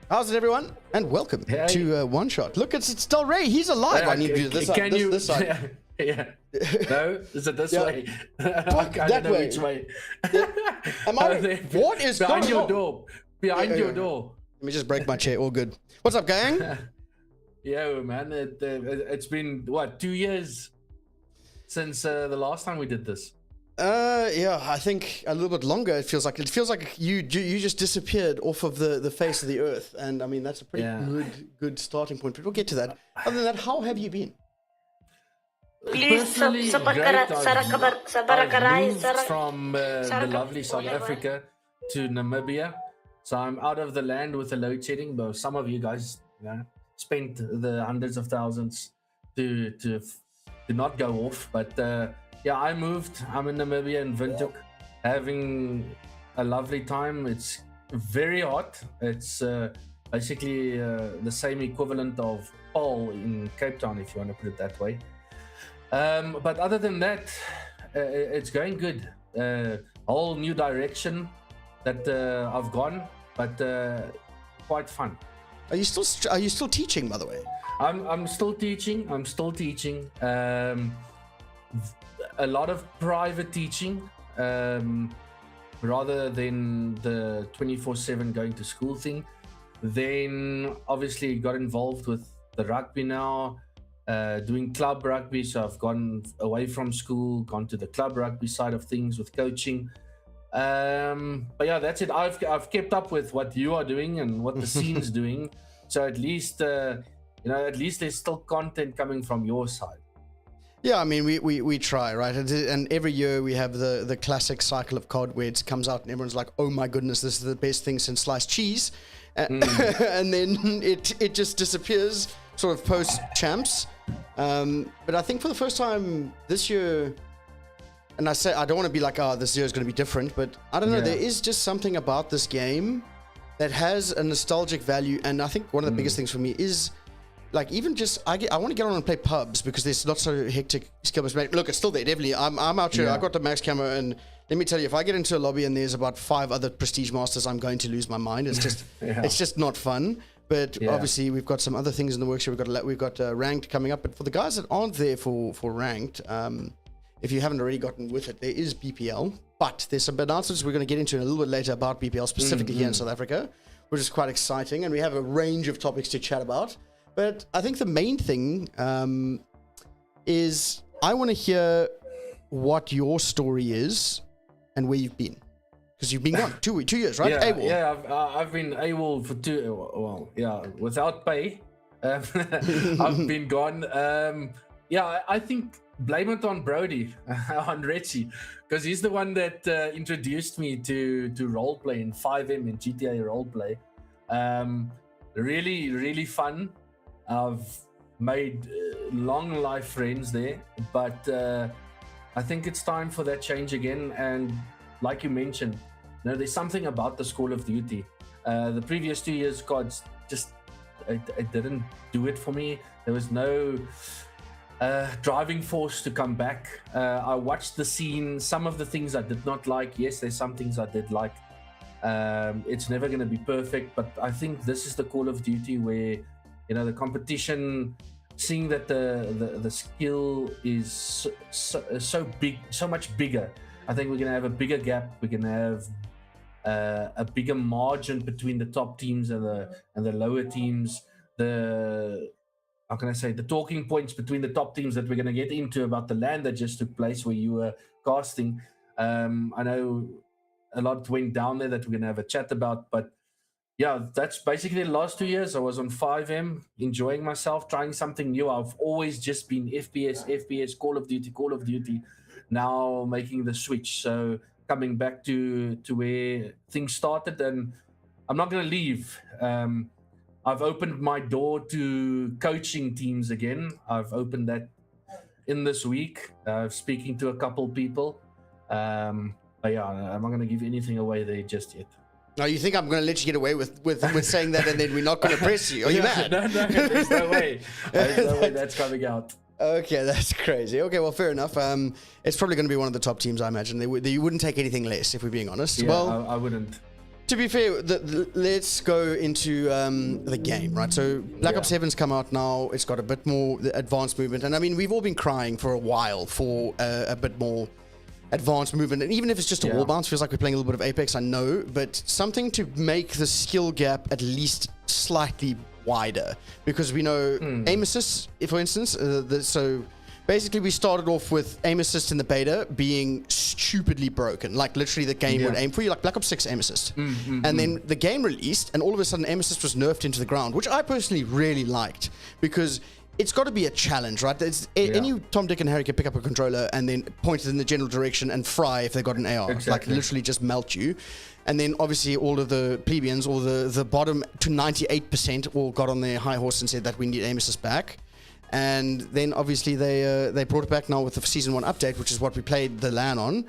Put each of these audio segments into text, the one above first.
How's it, everyone? And welcome to One Shot. Look, it's Del Rey. He's alive. I need to do this side. This side. Yeah. No? Is it this way? I that don't know way. which way. Am I? What is behind going your on? door? Behind your door. Let me just break my chair. All good. What's up, gang? Yeah, man. It's been, what, 2 years since the last time we did this? Yeah, I think a little bit longer. It feels like you just disappeared off of the face of the earth, and I mean that's a pretty good starting point. But we'll get to that. Other than that, how have you been? Please, I've moved from the lovely South Africa to Namibia, so I'm out of the land with the load shedding. But some of you guys, spent the hundreds of thousands to not go off, but. Yeah, I moved. I'm in Namibia in Windhoek, having a lovely time. It's very hot. It's basically the same equivalent of Paul in Cape Town, if you want to put it that way. But other than that, it's going good. Whole new direction that I've gone, but quite fun. Are you still teaching, by the way? I'm still teaching. A lot of private teaching, rather than the 24/7 going to school thing. Then obviously got involved with the rugby now, doing club rugby. So I've gone away from school, gone to the club rugby side of things with coaching. But yeah, that's it. I've kept up with what you are doing and what the scene's doing. So at least at least there's still content coming from your side. Yeah, I mean, we try, right? And every year we have the classic cycle of COD where it comes out and everyone's like, oh my goodness, this is the best thing since sliced cheese. And then it just disappears, sort of post-champs. But I think for the first time this year, and I don't want to be like, this year is going to be different, but I don't know, there is just something about this game that has a nostalgic value. And I think one of the biggest things for me is, like, even just I want to get on and play pubs because there's not so hectic skill based. Look, it's still there, definitely. I'm out here. I got the max camera, and let me tell you, if I get into a lobby and there's about 5 other prestige masters, I'm going to lose my mind. It's just it's just not fun. But obviously, we've got some other things in the works. We've got ranked coming up. But for the guys that aren't there for ranked, if you haven't already gotten with it, there is BPL. But there's some announcements we're going to get into in a little bit later about BPL, specifically here in South Africa, which is quite exciting, and we have a range of topics to chat about. But I think the main thing is I want to hear what your story is and where you've been. Because you've been gone 2 years, right? AWOL. Yeah, I've been AWOL for 2, well, without pay. I've been gone. I think blame it on Brody, on Retzi, because he's the one that introduced me to roleplay in 5M and GTA roleplay. Really, really fun. I've made long life friends there, but I think it's time for that change again. And like you mentioned, there's something about this Call of Duty. The previous 2 years, God, just it didn't do it for me. There was no driving force to come back. I watched the scene. Some of the things I did not like. Yes, there's some things I did like. It's never going to be perfect, but I think this is the Call of Duty where the competition, seeing that the skill is so big, so much bigger. I think we're going to have a bigger gap. We're going to have a bigger margin between the top teams and the lower teams. The talking points between the top teams that we're going to get into about the LAN that just took place where you were casting. I know a lot went down there that we're going to have a chat about, but yeah, that's basically the last 2 years. I was on 5M, enjoying myself, trying something new. I've always just been FPS, Call of Duty. Now making the switch. So coming back to where things started, and I'm not going to leave. I've opened my door to coaching teams again. I've opened that in this week, speaking to a couple people. But yeah, I'm not going to give anything away there just yet. No, you think I'm going to let you get away with saying that and then we're not going to press you? Are you mad? No, there's no way. There's no way that's coming out. Okay, that's crazy. Okay, well, fair enough. It's probably going to be one of the top teams, I imagine. You wouldn't take anything less, if we're being honest. Yeah, well, I wouldn't. To be fair, let's go into the game, right? So Black Ops 7's come out now. It's got a bit more advanced movement. And I mean, we've all been crying for a while for a bit more advanced movement. And even if it's just a wall bounce, feels like we're playing a little bit of Apex, I know. But something to make the skill gap at least slightly wider. Because we know aim assist, for instance, so... Basically, we started off with aim assist in the beta being stupidly broken. Like, literally, the game would aim for you, like Black Ops 6 aim assist. And then the game released, and all of a sudden, aim assist was nerfed into the ground, which I personally really liked, because it's got to be a challenge, right? Any Tom, Dick, and Harry can pick up a controller and then point it in the general direction and fry if they got an AR. Exactly. Like, literally just melt you. And then, obviously, all of the plebeians, or the bottom to 98%, all got on their high horse and said that we need aim assist back. And then obviously they brought it back now with the season 1 update, which is what we played the LAN on.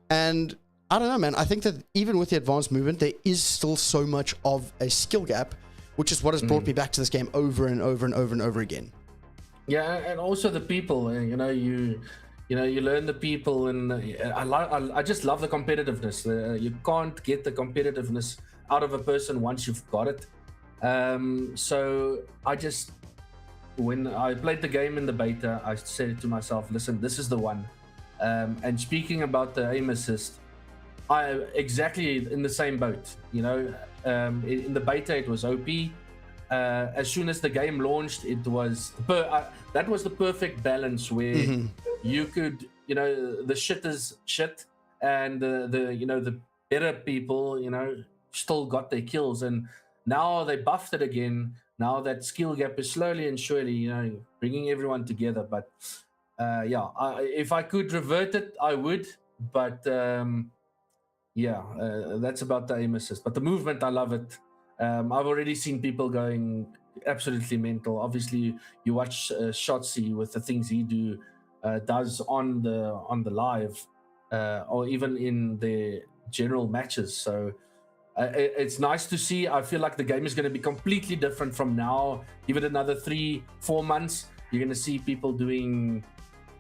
And I don't know, man, I think that even with the advanced movement, there is still so much of a skill gap, which is what has brought me back to this game over and over and over and over again. Yeah, and also the people, you learn the people, and I just love the competitiveness. You can't get the competitiveness out of a person once you've got it. So when I played the game in the beta, I said to myself, listen, this is the one. And speaking about the aim assist, I exactly in the same boat. In the beta, it was OP. As soon as the game launched, it was that was the perfect balance where you could, the shit is shit, and the better people, still got their kills. And now they buffed it again. Now that skill gap is slowly and surely, bringing everyone together. But if I could revert it, I would. But that's about the aim assist. But the movement, I love it. I've already seen people going absolutely mental. Obviously, you watch Shotzi with the things he does on the live, or even in the general matches. So. It's nice to see. I feel like the game is going to be completely different from now. Give it another 3-4 months, you're going to see people doing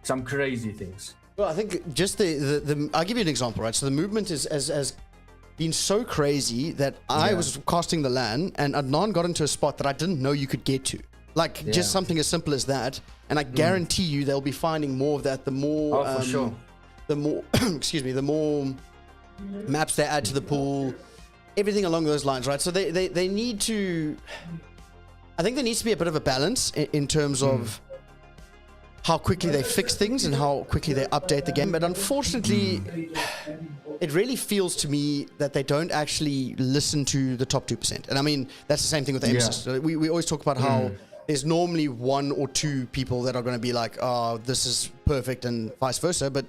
some crazy things. Well, I think just I'll give you an example, right? So the movement has been so crazy that I was casting the LAN, and Adnan got into a spot that I didn't know you could get to. Like, just something as simple as that. And I guarantee you they'll be finding more of that the more... for sure. The more... excuse me, the more maps they add to the pool... Everything along those lines, right? So they need to... I think there needs to be a bit of a balance in terms of how quickly they fix things and how quickly they update the game. But unfortunately, it really feels to me that they don't actually listen to the top 2%. And I mean, that's the same thing with aim assist. We always talk about how there's normally 1 or 2 people that are going to be like, oh, this is perfect, and vice versa. But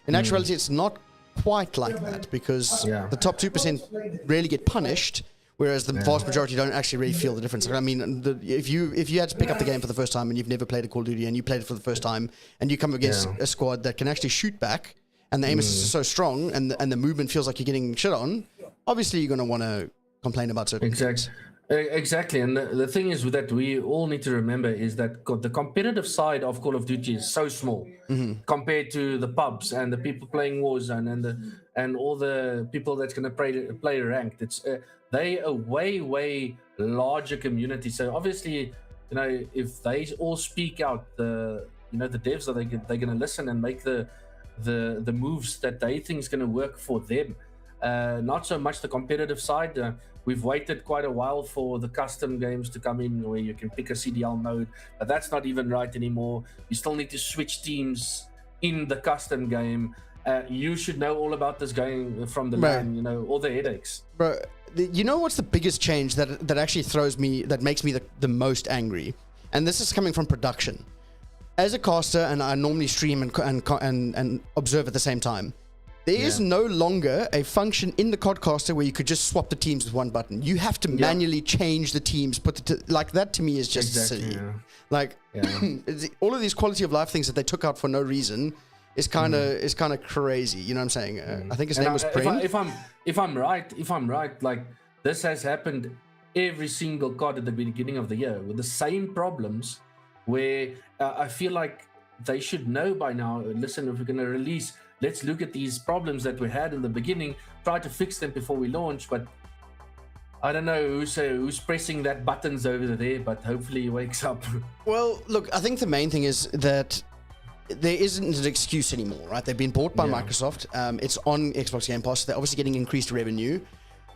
in actuality, it's not quite like that, because the top 2% really get punished, whereas the vast majority don't actually really feel the difference. I mean, if you had to pick up the game for the first time and you've never played a Call of Duty and you played it for the first time and you come against a squad that can actually shoot back and the aim assist is so strong and the movement feels like you're getting shit on, obviously you're going to want to complain about certain things. Exactly, and the thing is with that, we all need to remember is that the competitive side of Call of Duty is so small compared to the pubs and the people playing Warzone and all the people that's going to play ranked. It's they a way larger community. So obviously, if they all speak out, the devs they're going to listen and make the moves that they think is going to work for them. Not so much the competitive side. We've waited quite a while for the custom games to come in where you can pick a CDL mode, but that's not even right anymore. You still need to switch teams in the custom game. You should know all about this game from the LAN, all the headaches. Bro, you know what's the biggest change that actually that makes me the most angry? And this is coming from production. As a caster, and I normally stream and observe at the same time, there is no longer a function in the Codcaster where you could just swap the teams with one button. You have to manually change the teams, like that to me is just silly. Like all of these quality of life things that they took out for no reason is kind of crazy. You know what I'm saying? I think his name was Prim. If I'm right, like this has happened every single COD at the beginning of the year with the same problems, where I feel like they should know by now. Listen, if we're going to release, let's look at these problems that we had in the beginning, try to fix them before we launch. But I don't know who's pressing that buttons over there, but hopefully he wakes up. Well, look, I think the main thing is that there isn't an excuse anymore, right? They've been bought by Microsoft. It's on Xbox Game Pass. They're obviously getting increased revenue,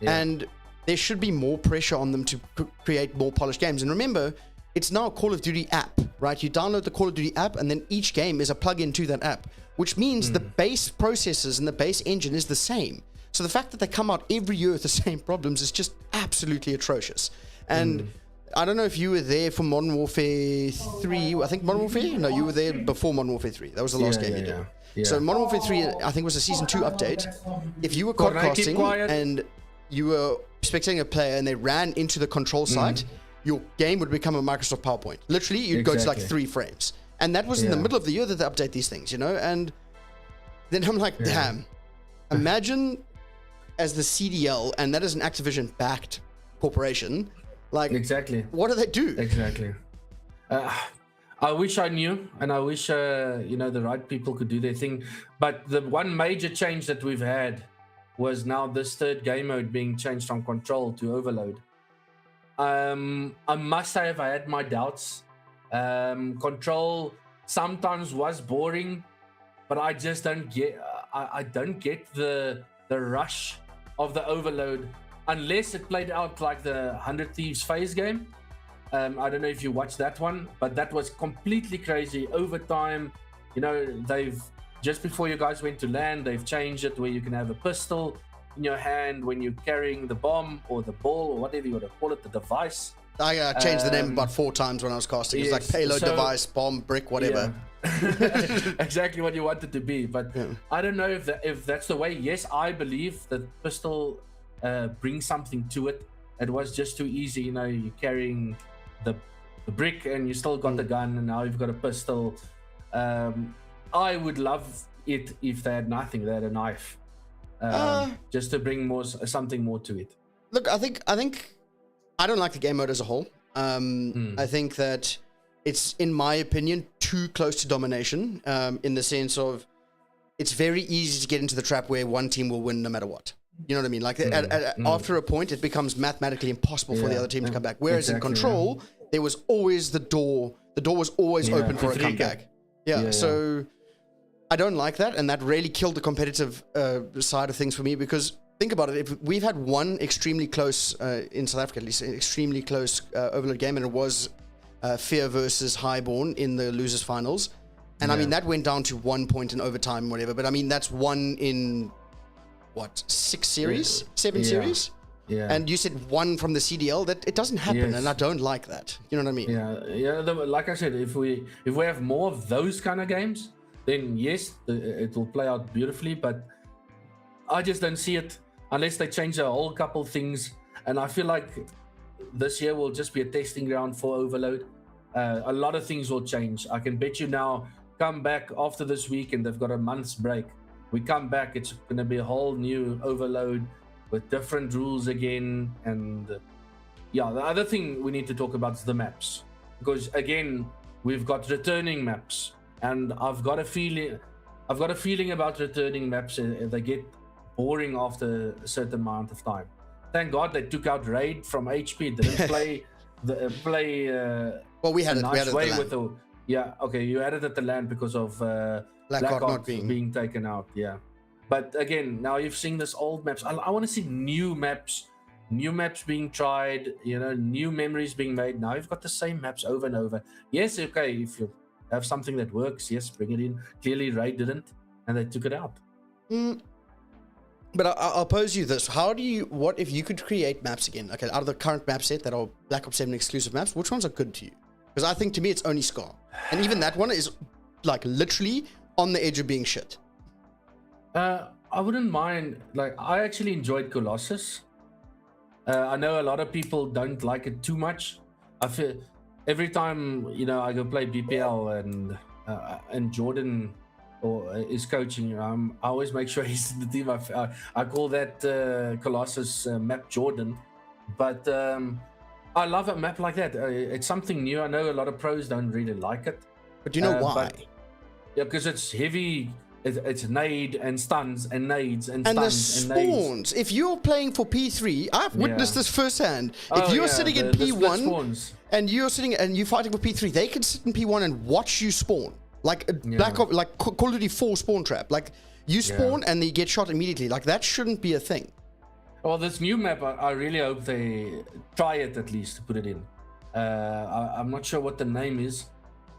and there should be more pressure on them to create more polished games. And remember, it's now a Call of Duty app, right? You download the Call of Duty app, and then each game is a plug-in to that app, which means the base processors and the base engine is the same. So the fact that they come out every year with the same problems is just absolutely atrocious. And I don't know if you were there for Modern Warfare 3. I think Modern Warfare? No, you were there before Modern Warfare 3. That was the last game you did. Yeah. So Modern Warfare 3, I think, was a Season 2 update. If you were podcasting and you were spectating a player and they ran into the control site, your game would become a Microsoft PowerPoint. Literally, you'd go to like 3 frames. And that was in the middle of the year that they update these things, you know? And then I'm like, damn. Imagine as the CDL, and that is an Activision-backed corporation, like, what do they do? Exactly. I wish I knew, and I wish, the right people could do their thing. But the one major change that we've had was now this third game mode being changed from control to overload. I must say, I had my doubts. Control sometimes was boring, but I just don't get. I don't get the rush of the overload unless it played out like the 100 Thieves phase game. I don't know if you watched that one, but that was completely crazy. Overtime, they've just before you guys went to LAN, they've changed it where you can have a pistol in your hand when you're carrying the bomb or the ball or whatever you want to call it, the device. I changed the name about 4 times when I was casting. It's like payload, device, bomb, brick, whatever. Exactly what you want it to be. But I don't know if that's the way. Yes, I believe that pistol brings something to it. It was just too easy, you're carrying the brick and you still got the gun, and now you've got a pistol. I would love it if they had nothing. They had a knife, just to bring something more to it. Look, I think I don't like the game mode as a whole. I think that it's, in my opinion, too close to domination, in the sense of it's very easy to get into the trap where one team will win no matter what. You know what I mean? Like after a point, it becomes mathematically impossible for the other team to come back. Whereas in Control, there was always the door. The door was always open for a comeback. So I don't like that, and that really killed the competitive side of things for me, because think about it. If we've had one extremely close, in South Africa at least, extremely close overload game, and it was Fear versus Highborn in the losers finals. And I mean, that went down to 1 point in overtime and whatever. But I mean, that's one in, 6 series? 7 series? Yeah. And you said one from the CDL. That it doesn't happen, and I don't like that. You know what I mean? Yeah. Like I said, if we have more of those kind of games, then yes, it will play out beautifully. But I just don't see it unless they change a whole couple things. And I feel like this year will just be a testing ground for overload. A lot of things will change. I can bet you now. Come back after this week, and they've got a month's break. We come back, it's going to be a whole new overload with different rules again. And the other thing we need to talk about is the maps, because again, we've got returning maps, and I've got a feeling about returning maps. They get boring after a certain amount of time. Thank God they took out Raid from HP. Didn't play well, we had it. We had it way with the. Yeah, okay, you added at the LAN because of Blackheart not being taken out, But again, now you've seen this old maps. I want to see new maps being tried, new memories being made. Now you've got the same maps over and over. Yes, okay, if you have something that works, yes, bring it in. Clearly, Raid didn't, and they took it out. But I'll pose you this. What if you could create maps again? Okay, out of the current map set that are Black Ops 7 exclusive maps, which ones are good to you? Because I think, to me, it's only Scar. And even that one is, like, literally on the edge of being shit. I wouldn't mind. Like, I actually enjoyed Colossus. I know a lot of people don't like it too much. I feel every time, I go play BPL and Jordan is coaching, I always make sure he's in the team. I call that Colossus map Jordan. But I love a map like that. It's something new. I know a lot of pros don't really like it. But do you know why? Because it's heavy it's nade and stuns and nades and And the stuns and nades. spawns. If you're playing for P3, I've witnessed this firsthand. If you're sitting in the split P1 spawns. and you're sitting and you're fighting for P3, they can sit in P1 and watch you spawn. Like like Call of Duty 4 spawn trap. Like you spawn and they get shot immediately. Like that shouldn't be a thing. Well, this new map, I really hope they try it at least to put it in. I'm not sure what the name is.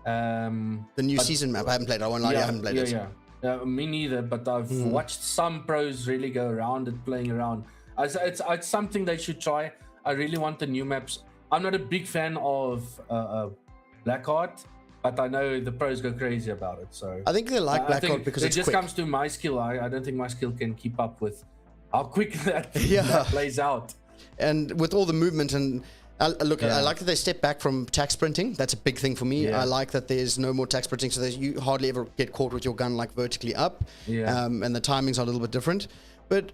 The new season map. I haven't played it. I won't lie, I haven't played it. Me neither, but I've watched some pros really go around it, playing around. It's something they should try. I really want the new maps. I'm not a big fan of Blackheart, but I know the pros go crazy about it. So I think they like Blackheart because it just comes to my skill. I don't think my skill can keep up with how quick that plays out. And with all the movement and look, I like that they step back from tack sprinting. That's a big thing for me. I like that there's no more tack sprinting, so you hardly ever get caught with your gun like vertically up. And the timings are a little bit different. But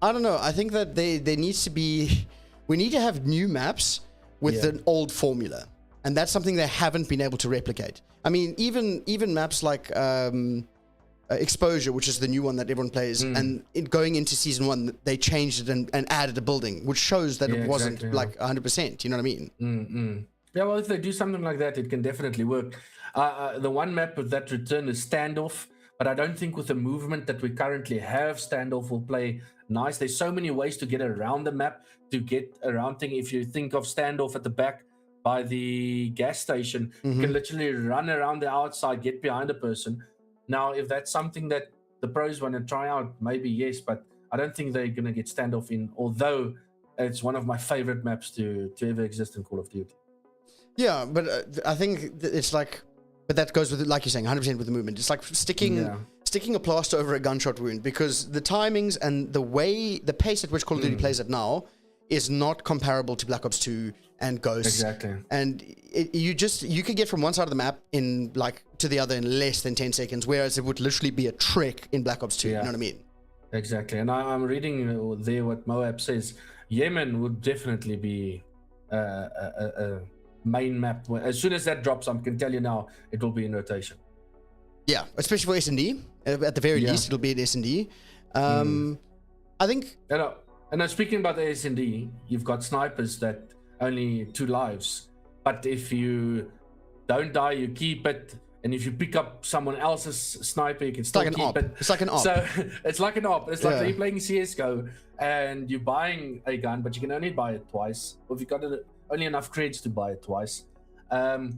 I don't know. I think that there needs to be, we need to have new maps with an old formula, and that's something they haven't been able to replicate. I mean, even maps like Exposure, which is the new one that everyone plays, and going into season 1, they changed it and added a building, which shows that it wasn't like 100%. You know what I mean? Yeah, well, if they do something like that, it can definitely work. The one map of that return is Standoff, but I don't think with the movement that we currently have, Standoff will play nice. There's so many ways to get around the map, to get around thing. If you think of Standoff at the back by the gas station, you can literally run around the outside, get behind a person. Now, if that's something that the pros want to try out, maybe yes, but I don't think they're going to get Standoff in, although it's one of my favorite maps to ever exist in Call of Duty. Yeah, but I think it's like, but that goes with, like you're saying, 100% with the movement. It's like sticking a plaster over a gunshot wound, because the timings and the pace at which Call of Duty plays it now is not comparable to Black Ops 2 and Ghosts. Exactly. And you could get from one side of the map in like to the other in less than 10 seconds, whereas it would literally be a trick in Black Ops 2. You know what I mean? Exactly. And I'm reading there what Moab says. Yemen would definitely be a main map. As soon as that drops, I can tell you now, it will be in rotation. Yeah, especially for S&D. At the very least, it'll be an S&D. I think... And speaking about the S&D, you've got snipers that only 2 lives. But if you don't die, you keep it. And if you pick up someone else's sniper, you can still keep it. It's like an op. So it's like an op. It's like you're playing CSGO and you're buying a gun, but you can only buy it twice. Or if you've got only enough creds to buy it twice. I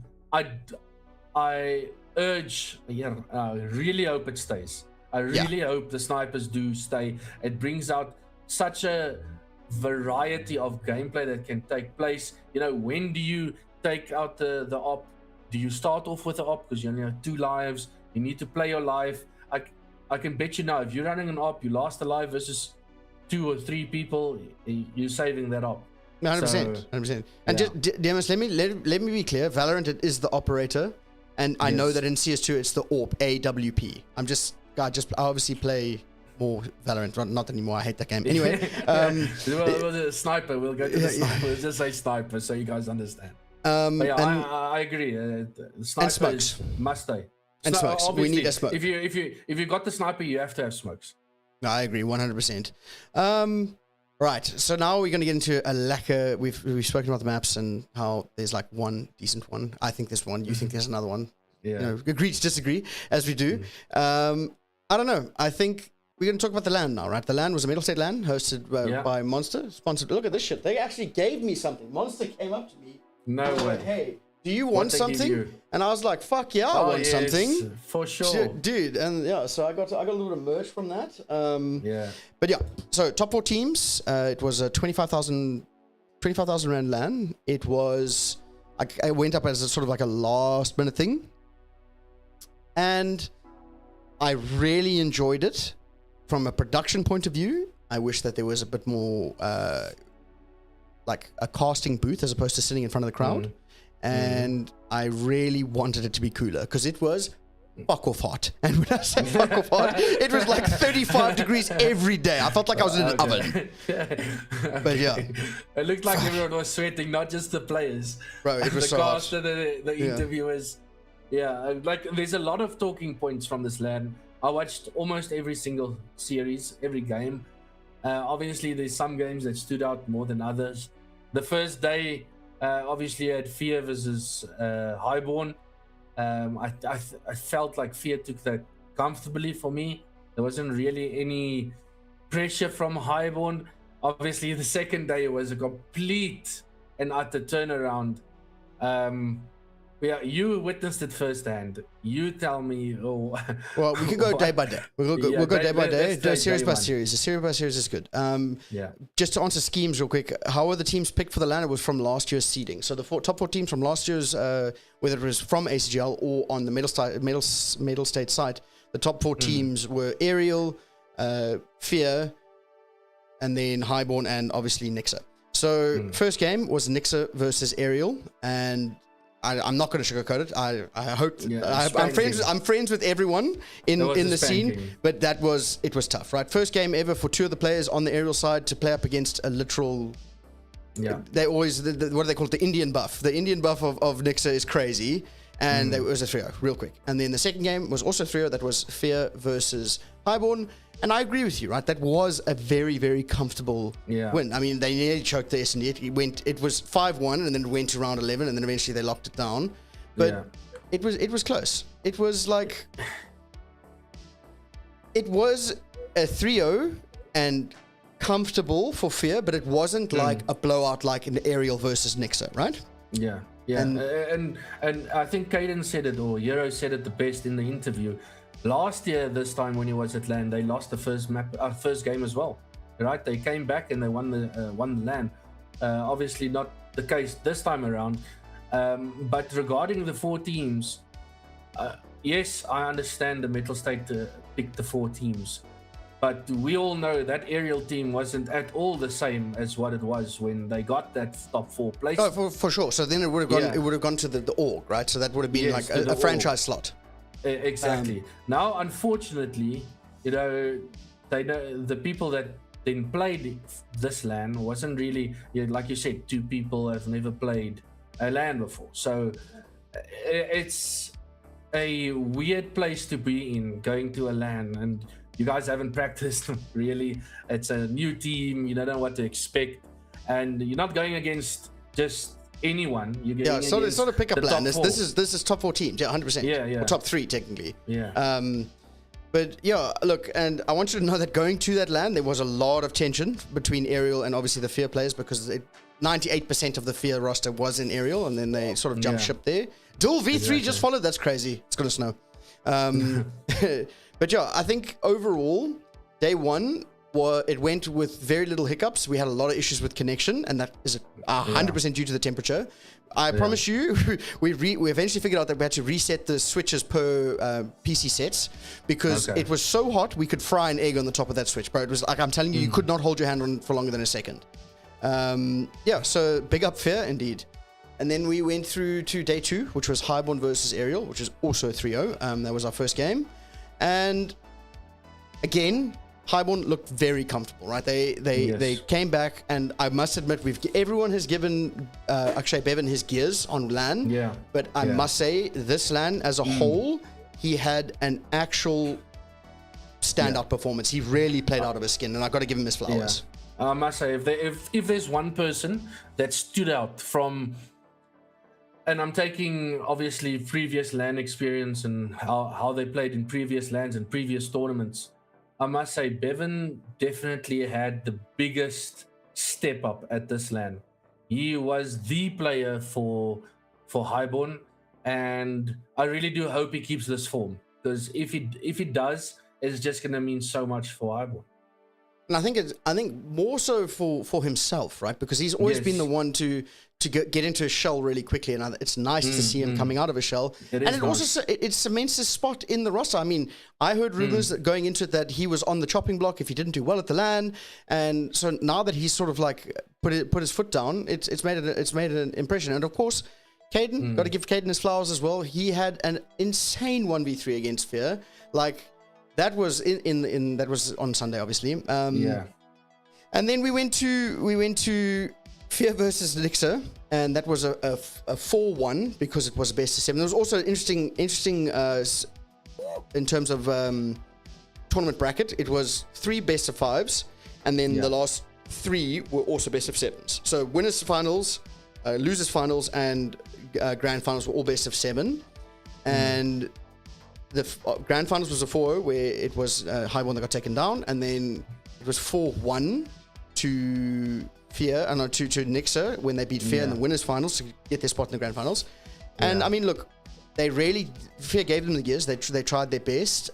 urge, I really hope it stays. I really hope the snipers do stay. It brings out such a variety of gameplay that can take place. You know, when do you take out the op? Do you start off with the op because you only have 2 lives? You need to play your life. I can bet you now, if you're running an op, you last alive versus 2 or 3 people, you're saving that op. 100%. 100%. And just, Demis, let me be clear. Valorant is the operator, and I know that in CS2 it's the AWP, AWP. I obviously play more Valorant, not anymore. I hate that game. Anyway, the sniper. We'll go to the sniper. We'll just say sniper so you guys understand. I agree. Sniper smokes must stay. And smokes. We need a smoke. If you got the sniper, you have to have smokes. No, I agree 100%. Right. So now we're going to get into a lacquer. We've spoken about the maps and how there's like one decent one. I think there's one. You think there's another one. Yeah. You know, agree to disagree as we do. I don't know. I think we're going to talk about the LAN now, right? The LAN was a Metal State LAN hosted by Monster. Sponsored. Look at this shit. They actually gave me something. Monster came up to me. No way. Like, hey, do you want something? And I was like, fuck yeah, I want something. For sure. Dude, and so I got a little bit of merch from that. But so top 4 teams. It was a 25,000 rand LAN. It was, I went up as a sort of like a last minute thing. And I really enjoyed it. From a production point of view, I wish that there was a bit more like a casting booth as opposed to sitting in front of the crowd. And I really wanted it to be cooler because it was fuck off hot. And when I say fuck off hot, it was like 35 degrees every day. I felt like I was in an oven. But yeah. It looked like everyone was sweating, not just the players. Bro, it was the so cast hot. And the interviewers. Yeah, like there's a lot of talking points from this LAN. I watched almost every single series, every game. Obviously, there's some games that stood out more than others. The first day, obviously, you had Fear versus Highborn. I felt like Fear took that comfortably for me. There wasn't really any pressure from Highborn. Obviously, the second day was a complete and utter turnaround. Yeah, you witnessed it firsthand. You tell me. Oh, well, we can go day by day. We'll go day by day. Series by series. The series by series is good. Yeah. Just to answer schemes real quick, how were the teams picked for the LAN? It was from last year's seeding. So the top 4 teams from last year's, whether it was from ACGL or on the Medal State site, the top 4 teams were Aerial, Fear, and then Highborn, and obviously Nixa. So first game was Nixa versus Aerial, and I'm not going to sugarcoat it. I hope I'm friends with everyone in the scene, but it was tough, right? First game ever for 2 of the players on the Aerial side to play up against a literal. Yeah, they always what do they call it? The Indian buff. The Indian buff of Nixa is crazy, and it was a 3-0 real quick. And then the second game was also 3-0. That was Fear versus Highborn. And I agree with you, right? That was a very, very comfortable win. I mean, they nearly choked the S&D. It was 5-1, and then it went to round 11, and then eventually they locked it down. But it was close. It was like it was a 3-0 and comfortable for Fear, but it wasn't like a blowout like an Aerial versus Nixa, right? Yeah. Yeah. And I think Caden said it, or Hero said it the best in the interview. Last year, this time when he was at LAN, they lost the first game as well, right? They came back and they won the LAN. Obviously, not the case this time around. But regarding the 4 teams, yes, I understand the Metal State picked the 4 teams, but we all know that Aerial team wasn't at all the same as what it was when they got that top 4 place. Oh, for sure. So then it would have gone. It would have gone to the org, right? So that would have been like a franchise slot. Exactly. Now, unfortunately, the people that then played this LAN wasn't really, like you said, 2 people have never played a LAN before. So it's a weird place to be in, going to a LAN, and you guys haven't practiced really. It's a new team. You don't know what to expect, and you're not going against just anyone. It's not a pickup LAN. This is top 4 teams. Yeah, 100%. Yeah. Or top 3 technically. Yeah. But yeah, look, and I want you to know that going to that LAN, there was a lot of tension between Aerial and obviously the Fear players, because 98% of the Fear roster was in Aerial, and then they sort of jumped ship there. Dual V3 just followed. That's crazy. It's gonna snow. But yeah, I think overall, day 1. It went with very little hiccups. We had a lot of issues with connection, and that is 100% due to the temperature. I promise you, we eventually figured out that we had to reset the switches per PC sets, because it was so hot we could fry an egg on the top of that switch, bro. It was like, I'm telling you, you could not hold your hand on for longer than a second. So big up Fear indeed. And then we went through to day 2, which was Highborn versus Aerial, which is also 3-0. That was our first game, and again, Highborn looked very comfortable, right? They came back, and I must admit, everyone has given Akshay Bevan his gears on LAN. Yeah. But I must say, this LAN as a whole, he had an actual standout performance. He really played out of his skin, and I got to give him his flowers. I must say, if there's one person that stood out from, and I'm taking obviously previous LAN experience and how they played in previous LANs and previous tournaments, I must say, Bevan definitely had the biggest step up at this LAN. He was the player for Highborn, and I really do hope he keeps this form, because if he does, it's just going to mean so much for Highborn. And I think more so for himself, right? Because he's always been the one to get into a shell really quickly, and it's nice to see him coming out of a shell. Also it cements his spot in the roster. I mean, I heard rumors that going into it that he was on the chopping block if he didn't do well at the LAN, and so now that he's sort of like put his foot down, it's made an impression. And of course, Caden, got to give Caden his flowers as well. He had an insane 1v3 against Fear, like. That was that was on Sunday, obviously. And then we went to Fear versus Nixa, and that was a 4-1 because it was a best of 7. There was also interesting in terms of tournament bracket, it was 3 best of 5s, and then the last 3 were also best of 7s. So winners finals, losers finals, and grand finals were all best of 7. And the grand finals was a 4-0 where it was Highborn that got taken down, and then it was 4-1 to to Nixer when they beat Fear in the winners finals to get their spot in the grand finals. And I mean, look, Fear gave them the gears. They tried their best.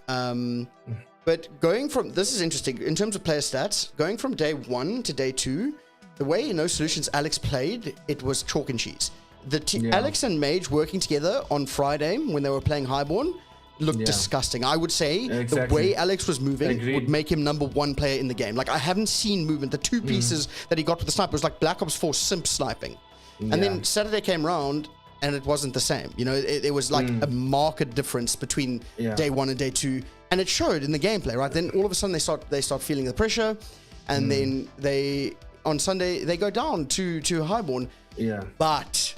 But going from, this is interesting in terms of player stats, going from day 1 to day 2, the way No Solutions Alex played, it was chalk and cheese. Alex and Mage working together on Friday when they were playing Highborn looked disgusting. I would say the way Alex was moving would make him number 1 player in the game. Like, I haven't seen movement. The 2 pieces that he got with the sniper was like Black Ops 4 simp sniping. And then Saturday came around and it wasn't the same. You know, it was like a marked difference between day 1 and day 2. And it showed in the gameplay, right? Then all of a sudden they start feeling the pressure, and then on Sunday they go down to Highborn. But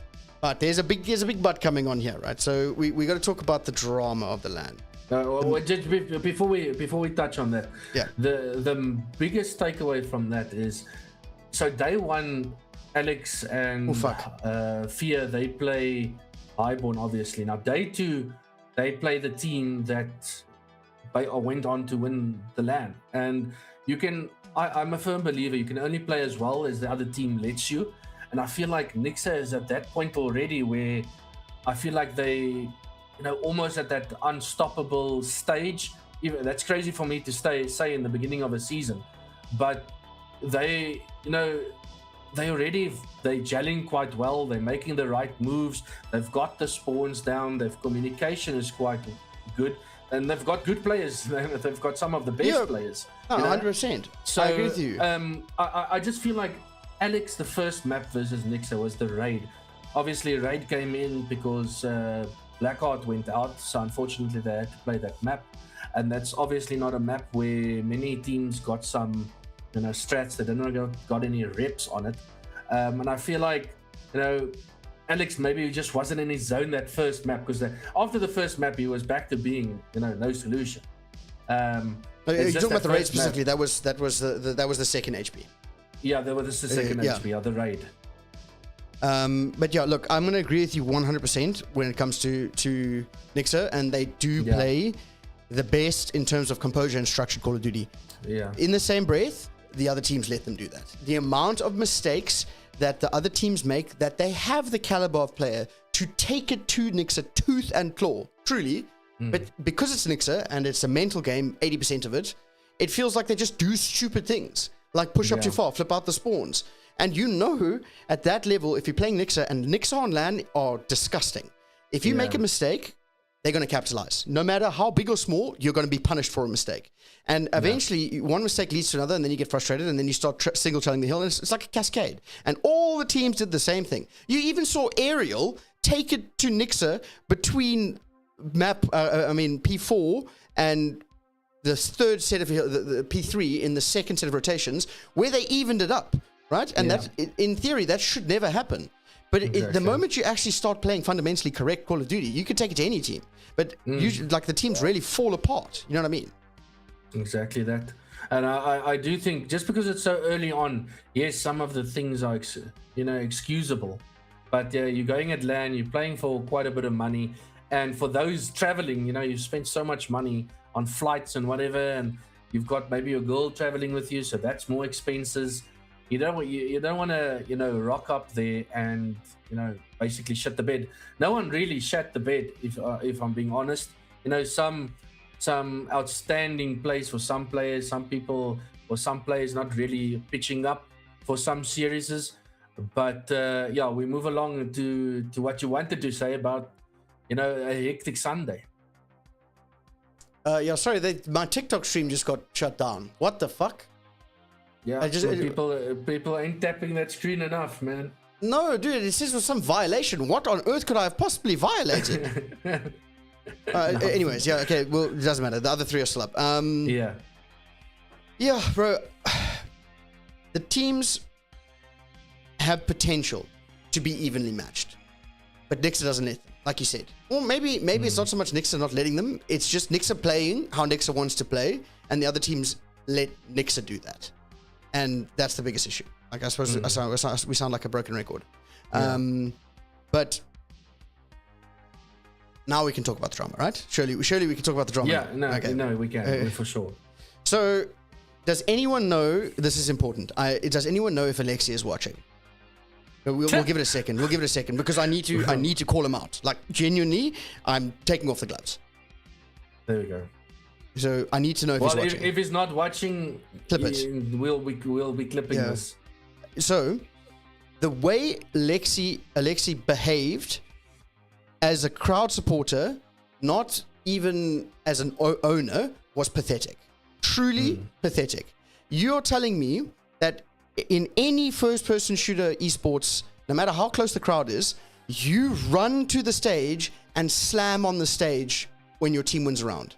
there's a big but coming on here, right? So we got to talk about the drama of the LAN. Just before we touch on that, the biggest takeaway from that is, so day 1, Alex and Fear, they play Highborn, obviously. Now day 2, they play the team that went on to win the LAN, and I'm a firm believer you can only play as well as the other team lets you. And I feel like Nixa is at that point already where I feel like they, almost at that unstoppable stage. Even that's crazy for me to say in the beginning of a season, but they're gelling quite well. They're making the right moves. They've got the spawns down. Their communication is quite good. And they've got good players. They've got some of the best players. No, 100%. So I agree with you. I just feel like Alex, the first map versus Nixa was the Raid. Obviously, Raid came in because Blackheart went out. So unfortunately, they had to play that map. And that's obviously not a map where many teams got some, strats. They didn't got any reps on it. And I feel like, Alex maybe just wasn't in his zone that first map, because after the first map he was back to being No Solution. You're talking about the Raid specifically. That was the second HP. Yeah, that was the second HP, the Raid. But yeah, look, I'm gonna agree with you 100% when it comes to Nixa, and they do play the best in terms of composure and structured Call of Duty. Yeah. In the same breath, the other teams let them do that. The amount of mistakes that the other teams make, that they have the caliber of player to take it to Nixa tooth and claw, truly. But because it's Nixa and it's a mental game, 80% of it, it feels like they just do stupid things, like push up too far, flip out the spawns. And at that level, if you're playing Nixa, and Nixa on LAN are disgusting. If you make a mistake, they're going to capitalize. No matter how big or small, you're going to be punished for a mistake. And eventually, one mistake leads to another, and then you get frustrated, and then you start single-trailing the hill, and it's like a cascade. And all the teams did the same thing. You even saw Ariel take it to Nixa between P4 and the third set of the P3 in the second set of rotations, where they evened it up, right? And that, in theory, that should never happen. But the moment you actually start playing fundamentally correct Call of Duty, you could take it to any team. But usually, like, the teams really fall apart. You know what I mean? Exactly that. And I do think, just because it's so early on, yes, some of the things are excusable. But you're going at LAN, you're playing for quite a bit of money. And for those traveling, you've spent so much money on flights and whatever, and you've got maybe your girl traveling with you, so that's more expenses. You don't want to rock up there and basically shit the bed. No one really shat the bed, if I'm being honest. Some outstanding plays for some players, some people or some players not really pitching up for some series. But we move along to what you wanted to say about a hectic Sunday. Sorry, my TikTok stream just got shut down. What the fuck? Yeah, people ain't tapping that screen enough, man. No, dude, it says it was some violation. What on earth could I have possibly violated? Anyways, okay, well, it doesn't matter. The other 3 are still up. Yeah, bro. The teams have potential to be evenly matched, but Nixa doesn't let them. like you said. Or maybe it's not so much Nixa not letting them. It's just Nixa playing how Nixa wants to play, and the other teams let Nixa do that. And that's the biggest issue. Like, I suppose we sound like a broken record. Yeah. But now we can talk about the drama, right? Surely we can talk about the drama. Yeah, no, we can, for sure. So, does anyone know, this is important, does anyone know if Alexi is watching? We'll give it a second. We'll give it a second because I need to call him out. Like, genuinely, I'm taking off the gloves. There we go. So I need to know if he's watching. If he's not watching, clip it. We'll be clipping this. So, the way Alexi behaved as a crowd supporter, not even as an owner, was pathetic. Truly pathetic. You're telling me that in any first-person shooter esports, no matter how close the crowd is, you run to the stage and slam on the stage when your team wins a round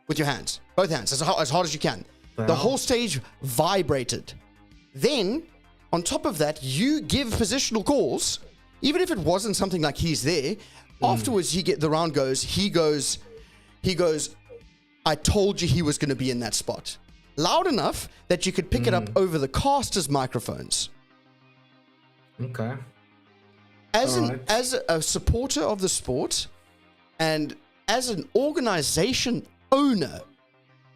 with your hands, both hands, as hard as you can. Wow. The whole stage vibrated. Then, on top of that, you give positional calls, even if it wasn't something like he's there. Afterwards, the round goes, he goes, I told you he was going to be in that spot. Loud enough that you could pick it up over the caster's microphones. Okay. As a supporter of the sport, and as an organization owner,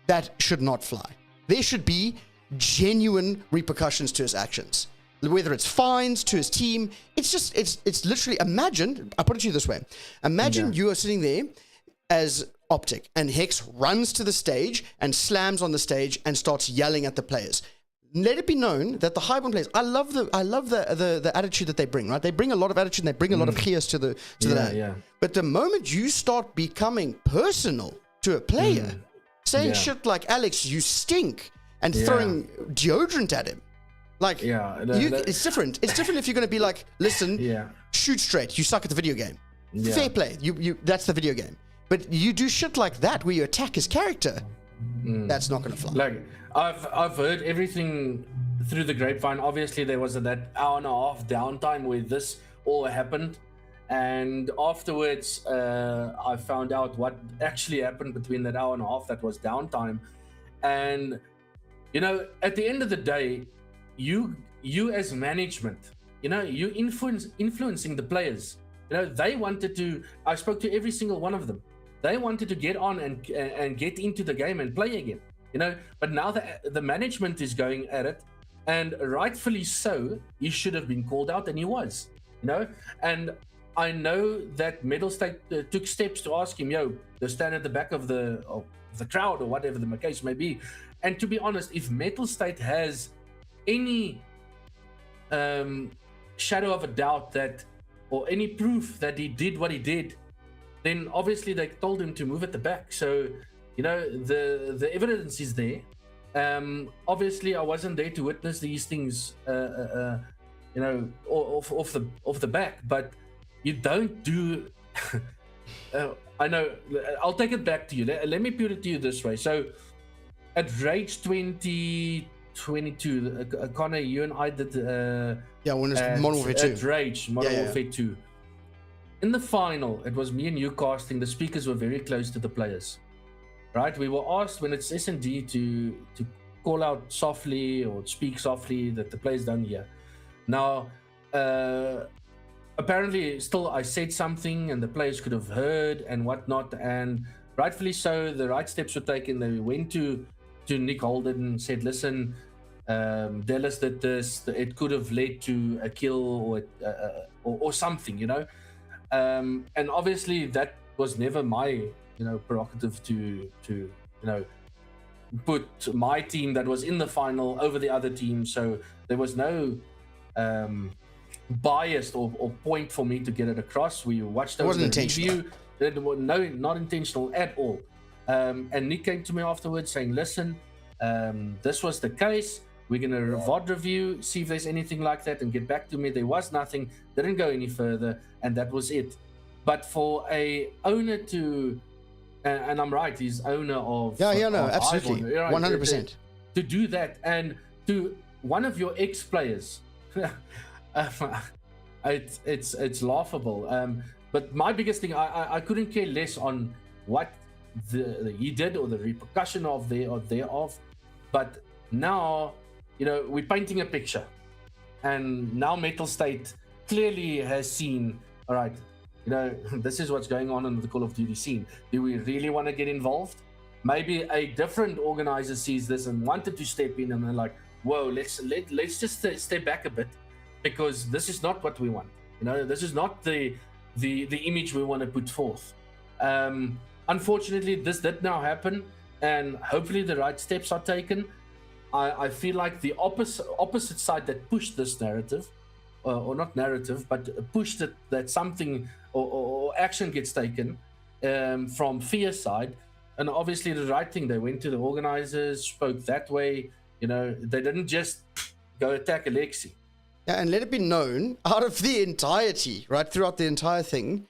that should not fly. There should be genuine repercussions to his actions. Whether it's fines to his team, it's literally, imagine, I put it to you this way. Imagine you are sitting there as Optic, and Hex runs to the stage and slams on the stage and starts yelling at the players. Let it be known that the Highborn players, I love the attitude that they bring, right? They bring a lot of attitude and they bring a lot of chaos to the LAN. Yeah. But the moment you start becoming personal to a player, saying shit like, Alex, you stink, and throwing deodorant at him, like, it's different. It's different if you're going to be like, listen, shoot straight, you suck at the video game. Fair play, you that's the video game. But you do shit like that where you attack his character, that's not going to fly. Like, I've heard everything through the grapevine. Obviously, there was that hour and a half downtime where this all happened. And afterwards, I found out what actually happened between that hour and a half that was downtime. And, you know, at the end of the day, you as management, you know, you influencing the players. You know, they wanted to, I spoke to every single one of them. They wanted to get on and get into the game and play again, you know, but now the management is going at it, and rightfully so. He should have been called out, and he was, you know. And I know that Metal State took steps to ask him, to stand at the back of the crowd or whatever the case may be. And to be honest, if Metal State has any shadow of a doubt that, or any proof that he did what he did, then obviously they told him to move at the back. So, you know, the evidence is there. Obviously, I wasn't there to witness these things, you know, off the back. But you don't do. I know. I'll take it back to you. Let me put it to you this way. So, at Rage 2022, Connor, you and I did. When it's Modern Warfare 2. At Rage, Modern Warfare 2. In the final, it was me and you casting. The speakers were very close to the players, right? We were asked when it's S&D to call out softly or speak softly that the players don't hear. Now, apparently, still I said something and the players could have heard and whatnot, and rightfully so, the right steps were taken. They went to Nick Holden and said, listen, Dallas did this, it could have led to a kill or something, you know. And obviously that was never my, you know, prerogative to you know, put my team that was in the final over the other team. So there was no bias or point for me to get it across. We watched over the review. Not intentional at all. And Nick came to me afterwards saying, listen, this was the case. We're going to VOD review, see if there's anything like that, and get back to me. There was nothing, didn't go any further, and that was it. But for a owner to, and I'm right, he's owner of... absolutely, right, 100%. To do that, and to one of your ex-players, it's laughable. But my biggest thing, I couldn't care less on what he did or the repercussion of thereof. But now, we're painting a picture, and now Metal State clearly has seen, all right, this is what's going on in the Call of Duty scene. Do we really want to get involved? Maybe a different organizer sees this and wanted to step in, and they're like, whoa, let's just step back a bit, because this is not what we want. This is not the image we want to put forth. Unfortunately, this did now happen, and hopefully the right steps are taken. I feel like the opposite side that pushed this narrative, or not narrative, but pushed it, that something or action gets taken from Fear's side. And obviously the right thing, they went to the organizers, spoke that way. They didn't just go attack Alexi. Yeah, and let it be known, out of the entirety, right, throughout the entire thing,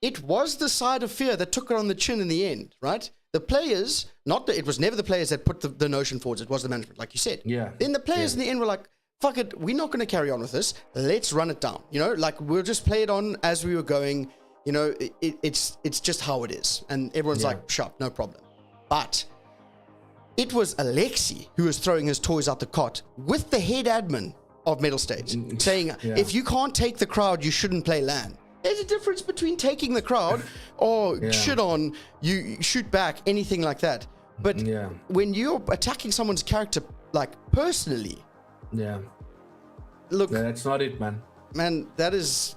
it was the side of Fear that took it on the chin in the end, right? The players, it was never the players that put the notion forwards, it was the management, like you said. Yeah. Then the players in the end were like, fuck it, we're not going to carry on with this. Let's run it down. Like, we'll just play it on as we were going. It's just how it is. And everyone's like, sure, no problem. But it was Alexi who was throwing his toys out the cot with the head admin of Metal State, saying, if you can't take the crowd, you shouldn't play LAN. There's a difference between taking the crowd or shit on, you shoot back, anything like that. But when you're attacking someone's character, like, personally, look, that's not it, man. That is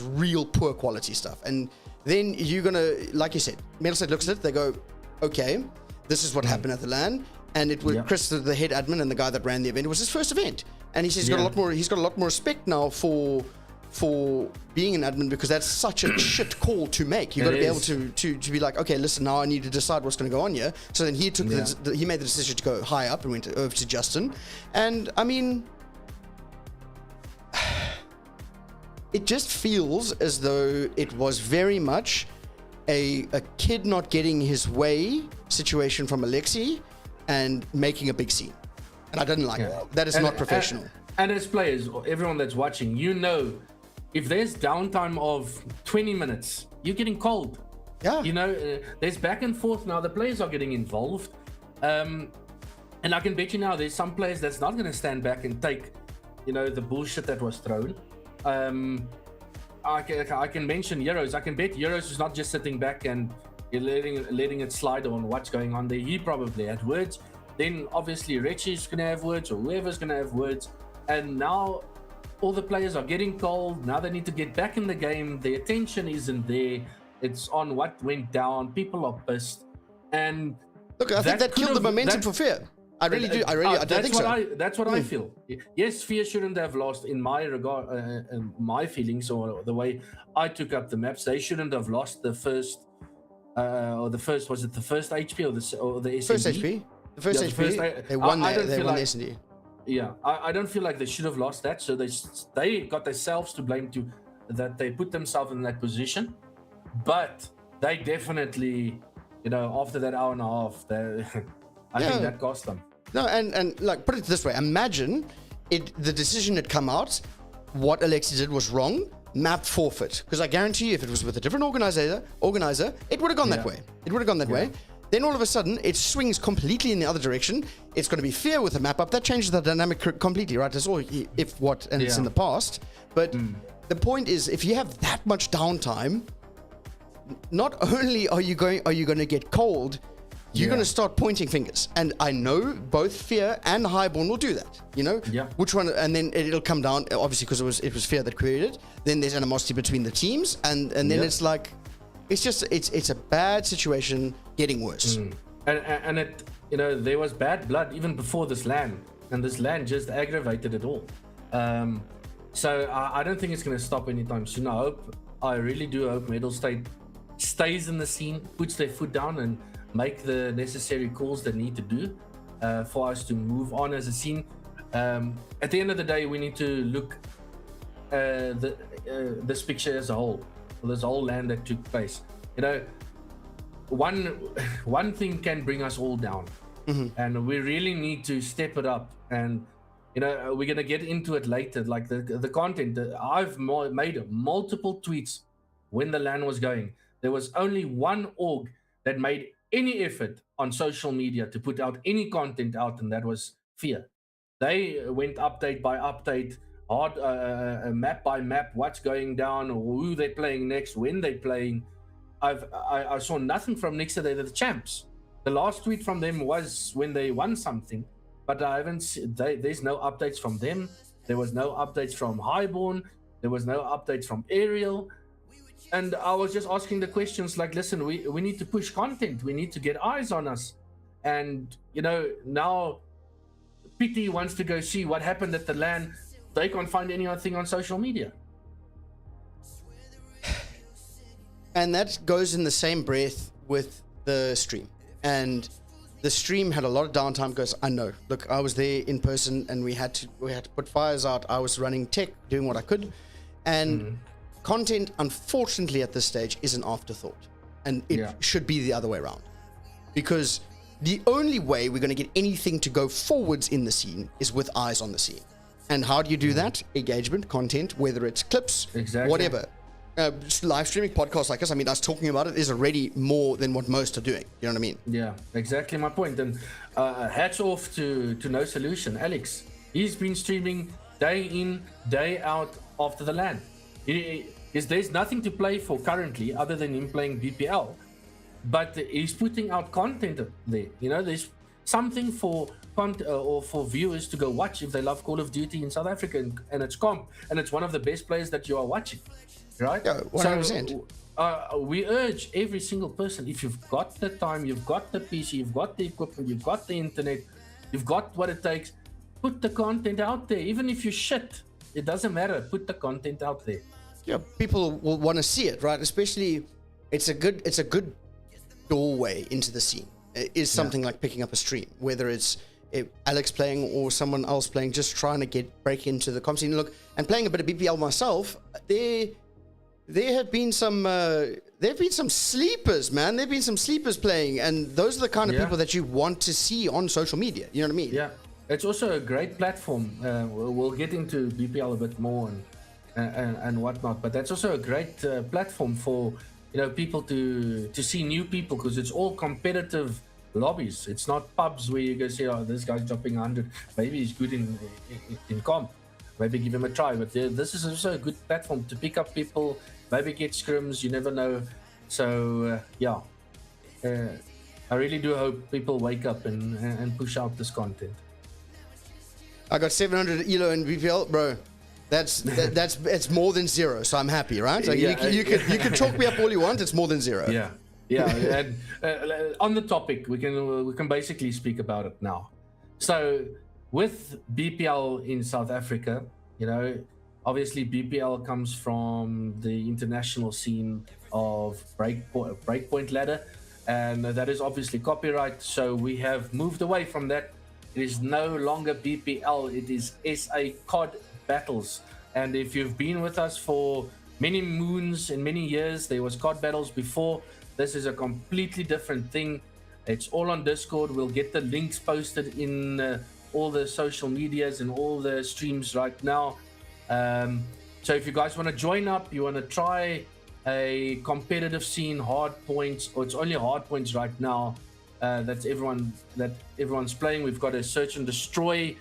real poor quality stuff. And then you're gonna, like you said, Metal State looks at it, they go, okay, this is what happened at the LAN, and it was Chris, the head admin and the guy that ran the event. It was his first event, and he says he's got a lot more respect now for being an admin, because that's such a shit call to make. You got to be able to be like, okay, listen, now I need to decide what's going to go on here. So then he took he made the decision to go high up and went over to Justin, and I mean, it just feels as though it was very much a kid not getting his way situation from Alexi and making a big scene. And I didn't like that. That is not professional. And as players, or everyone that's watching, if there's downtime of 20 minutes, you're getting cold. Yeah. There's back and forth now. The players are getting involved. And I can bet you now there's some players that's not going to stand back and take, the bullshit that was thrown. I can mention Euros. I can bet Euros is not just sitting back and letting it slide on what's going on there. He probably had words. Then obviously Rechi's going to have words, or whoever's going to have words. And now all the players are getting cold. Now they need to get back in the game. The attention isn't there. It's on what went down. People are pissed. And look, I think that killed the momentum for Fear. I really do. I don't think so. That's what I feel. Yes, Fear shouldn't have lost, in my regard, my feelings, or the way I took up the maps. They shouldn't have lost the first, was it the first HP or the SND? First HP. The first HP. They won the SND. Yeah, I don't feel like they should have lost that. So they got themselves to blame that they put themselves in that position. But they definitely, after that hour and a half, I think that cost them. No, and like, put it this way, imagine the decision had come out, what Alexi did was wrong, map forfeit. Because I guarantee you, if it was with a different organizer, it would have gone that way. It would have gone that way. Then all of a sudden, it swings completely in the other direction. It's going to be Fear with a map up. That changes the dynamic completely, right? That's all it's in the past. But the point is, if you have that much downtime, not only are you going to get cold, you're going to start pointing fingers. And I know both Fear and Highborn will do that, which one, and then it'll come down, obviously, because it was Fear that created it. Then there's animosity between the teams, and then it's like, it's a bad situation getting worse. And it, there was bad blood even before this LAN, and this LAN just aggravated it all. So I don't think it's going to stop anytime soon. I really do hope Metal State stays in the scene, puts their foot down, and make the necessary calls they need to do for us to move on as a scene. At the end of the day, we need to look this picture as a whole, this whole LAN that took place. One thing can bring us all down, and we really need to step it up. And we're gonna get into it later, like the content. I've made multiple tweets when the LAN was going, there was only one org that made any effort on social media to put out any content out, and that was Fear. They went update by update, hard map by map, what's going down, who they're playing next, when they're playing. I saw nothing from next to the champs. The last tweet from them was when they won something, but I haven't. There's no updates from them. There was no updates from Highborn. There was no updates from Ariel. And I was just asking the questions like, listen, we need to push content. We need to get eyes on us. And, you know, now PT wants to go see what happened at the LAN. They can't find anything on social media. And that goes in the same breath with the stream. And the stream had a lot of downtime because I know, look, I was there in person and we had to put fires out. I was running tech, doing what I could. And content, unfortunately, at this stage is an afterthought. And it should be the other way around. Because the only way we're going to get anything to go forwards in the scene is with eyes on the scene. And how do you do that? Engagement, content, whether it's clips, whatever. Live streaming podcasts like us, I mean, us talking about it is already more than what most are doing. You know what I mean? Yeah, exactly my point. And hats off to No Solution, Alex. He's been streaming day in, day out after the LAN. There's nothing to play for currently other than him playing BPL. But he's putting out content there. You know, there's something for or for viewers to go watch if they love Call of Duty in South Africa, and it's comp, and it's one of the best players that you are watching. Right? Yeah, 100%. So, we urge every single person, if you've got the time, you've got the PC, you've got the equipment, you've got the internet, you've got what it takes, put the content out there. Even if you shit, it doesn't matter. Put the content out there. Yeah, people will want to see it, right? Especially, it's a good doorway into the scene. It is something like picking up a stream, whether it's Alex playing or someone else playing, just trying to break into the comp scene. Look, and playing a bit of BPL myself, there have been some sleepers, man. There've been some sleepers playing, and those are the kind of people that you want to see on social media. You know what I mean? Yeah, it's also a great platform. We'll get into BPL a bit more and whatnot, but that's also a great platform for people to see new people, because it's all competitive lobbies. It's not pubs where you go say, oh, this guy's dropping 100. Maybe he's good in comp. Maybe give him a try. But this is also a good platform to pick up people. Maybe get scrims. You never know. So I really do hope people wake up and push out this content. I got 700 ELO in BPL, bro. It's more than zero. So I'm happy, right? So you can talk me up all you want. It's more than zero. Yeah. And on the topic, we can basically speak about it now. So with BPL in South Africa, obviously BPL comes from the international scene of breakpoint ladder, and that is obviously copyright. So we have moved away from that. It is no longer BPL. It is SA COD battles. And if you've been with us for many moons and many years, there was COD battles before. This is a completely different thing. It's all on Discord. We'll get the links posted in all the social medias and all the streams right now. So if you guys want to join up, you want to try a competitive scene, hard points, or it's only hard points right now. That everyone's playing. We've got a search and destroy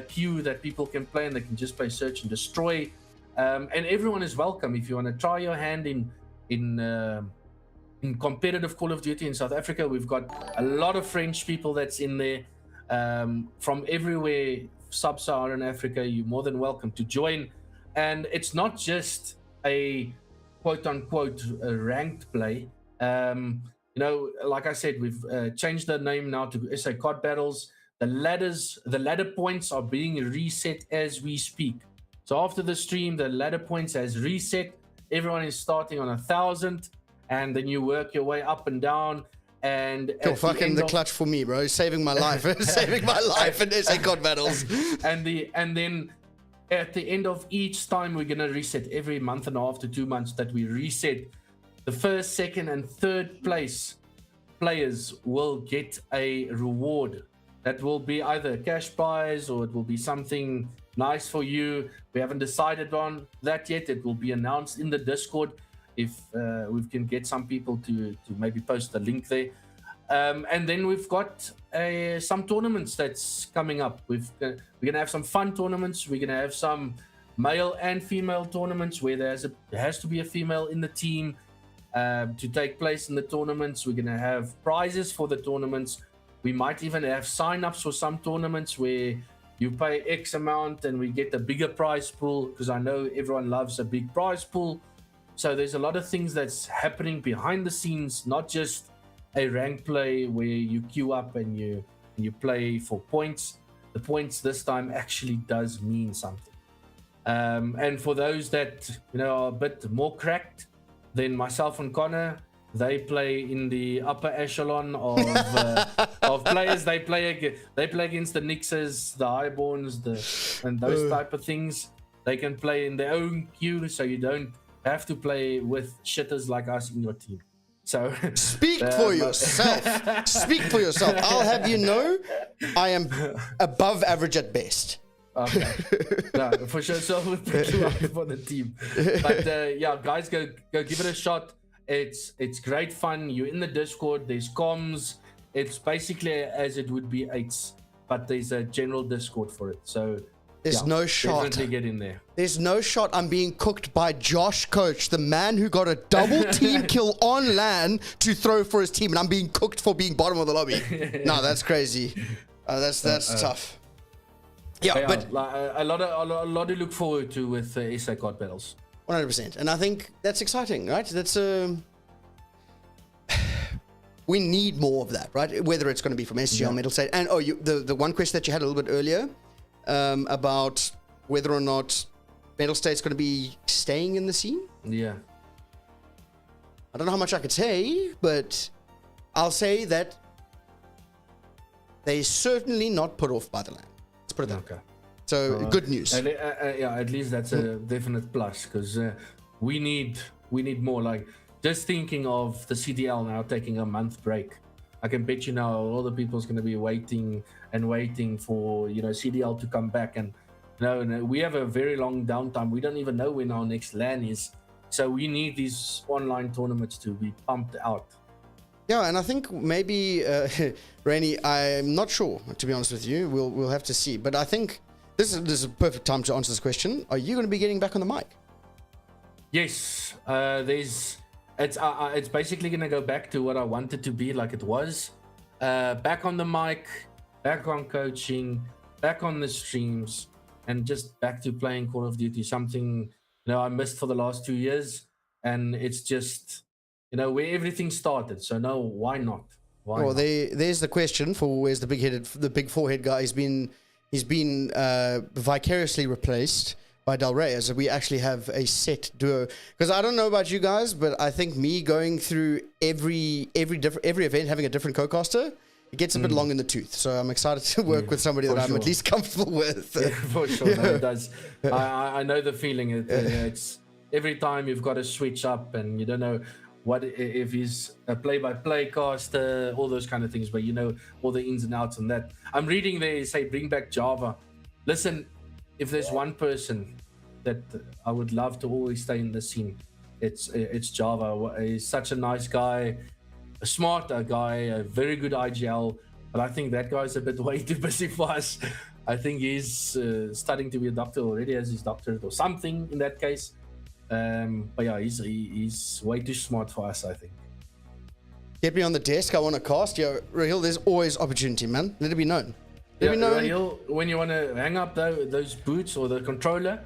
queue that people can play, and they can just play search and destroy. And everyone is welcome. If you want to try your hand in competitive Call of Duty in South Africa, we've got a lot of French people that's in there from everywhere, sub-Saharan Africa. You're more than welcome to join. And it's not just a quote-unquote ranked play. Like I said, we've changed the name now to SA COD Battles. The ladder points are being reset as we speak. So after the stream, the ladder points has reset. Everyone is starting on 1,000, and then you work your way up and down. And fucking the clutch for me, bro. Saving my life. Saving my life in SA COD Battles. And then at the end of each time, we're gonna reset every month and a half to 2 months that we reset. The first, second, and third place players will get a reward. That will be either cash prize or it will be something nice for you. We haven't decided on that yet. It will be announced in the Discord. if we can get some people to maybe post the link there. And then we've got some tournaments that's coming up. We're gonna have some fun tournaments. We're gonna have some male and female tournaments where there has to be a female in the team to take place in the tournaments. We're gonna have prizes for the tournaments. We might even have sign-ups for some tournaments where you pay X amount and we get a bigger prize pool, because I know everyone loves a big prize pool. So there's a lot of things that's happening behind the scenes, not just a rank play where you queue up and you play for points. The points this time actually does mean something. And for those that are a bit more cracked than myself and Connor, they play in the upper echelon of players. They play against the Nixes, the Highborns, and those type of things. They can play in their own queue, so you don't have to play with shitters like us in your team. So speak for yourself. Speak for yourself. I'll have you know, I am above average at best. Okay. No, for sure. So we'll pick you up for the team. But yeah, guys, go give it a shot. It's great fun. You're in the Discord. There's comms. It's basically as it would be 8s, but there's a general Discord for it. So there's no shot. Definitely get in there. There's no shot. I'm being cooked by Josh Coach, the man who got a double team kill on LAN to throw for his team, and I'm being cooked for being bottom of the lobby. No, that's crazy. That's tough. Yeah, but a lot to look forward to with SA COD battles. 100%, and I think that's exciting, right? That's we need more of that, right? Whether it's going to be from SGL, Metal State, and the one question that you had a little bit earlier about whether or not Metal State's going to be staying in the scene. Yeah, I don't know how much I could say, but I'll say that they're certainly not put off by the LAN. Let's put it that way. Okay. So good news. Yeah, at least that's a definite plus, because we need more. Like, just thinking of the CDL now taking a month break, I can bet you now all the people's going to be waiting for CDL to come back, and we have a very long downtime. We don't even know when our next LAN is, so we need these online tournaments to be pumped out. Yeah, and I think maybe Rainy, I'm not sure, to be honest with you. We'll have to see, but I think this is a perfect time to answer this question. Are you going to be getting back on the mic? Yes, it's basically going to go back to what I wanted to be, like it was. Back on the mic, back on coaching, back on the streams, and just back to playing Call of Duty, something I missed for the last 2 years, and it's just where everything started. So no, why not? There's the question for where's the big forehead guy. He's been vicariously replaced by Del Rey, as we actually have a set duo. Because I don't know about you guys, but I think me going through every event having a different co-caster, it gets a bit long in the tooth. So I'm excited to work with somebody that I'm at least comfortable with. Yeah, for sure, no, it does. I know the feeling. It's every time you've got to switch up, and you don't know what if he's a play-by-play caster, all those kind of things, but all the ins and outs and that. I'm reading they say bring back Java. Listen, if there's one person that I would love to always stay in the scene, it's Java. He's such a nice guy, a smart guy, a very good IGL, but I think that guy's a bit way too busy for us. I think he's studying to be a doctor already, has his doctorate or something in that case. But yeah, he's way too smart for us, I think. Get me on the desk. I want to cast. Rahil, there's always opportunity, man. Let it be known. Rahil, when you want to hang up those boots or the controller,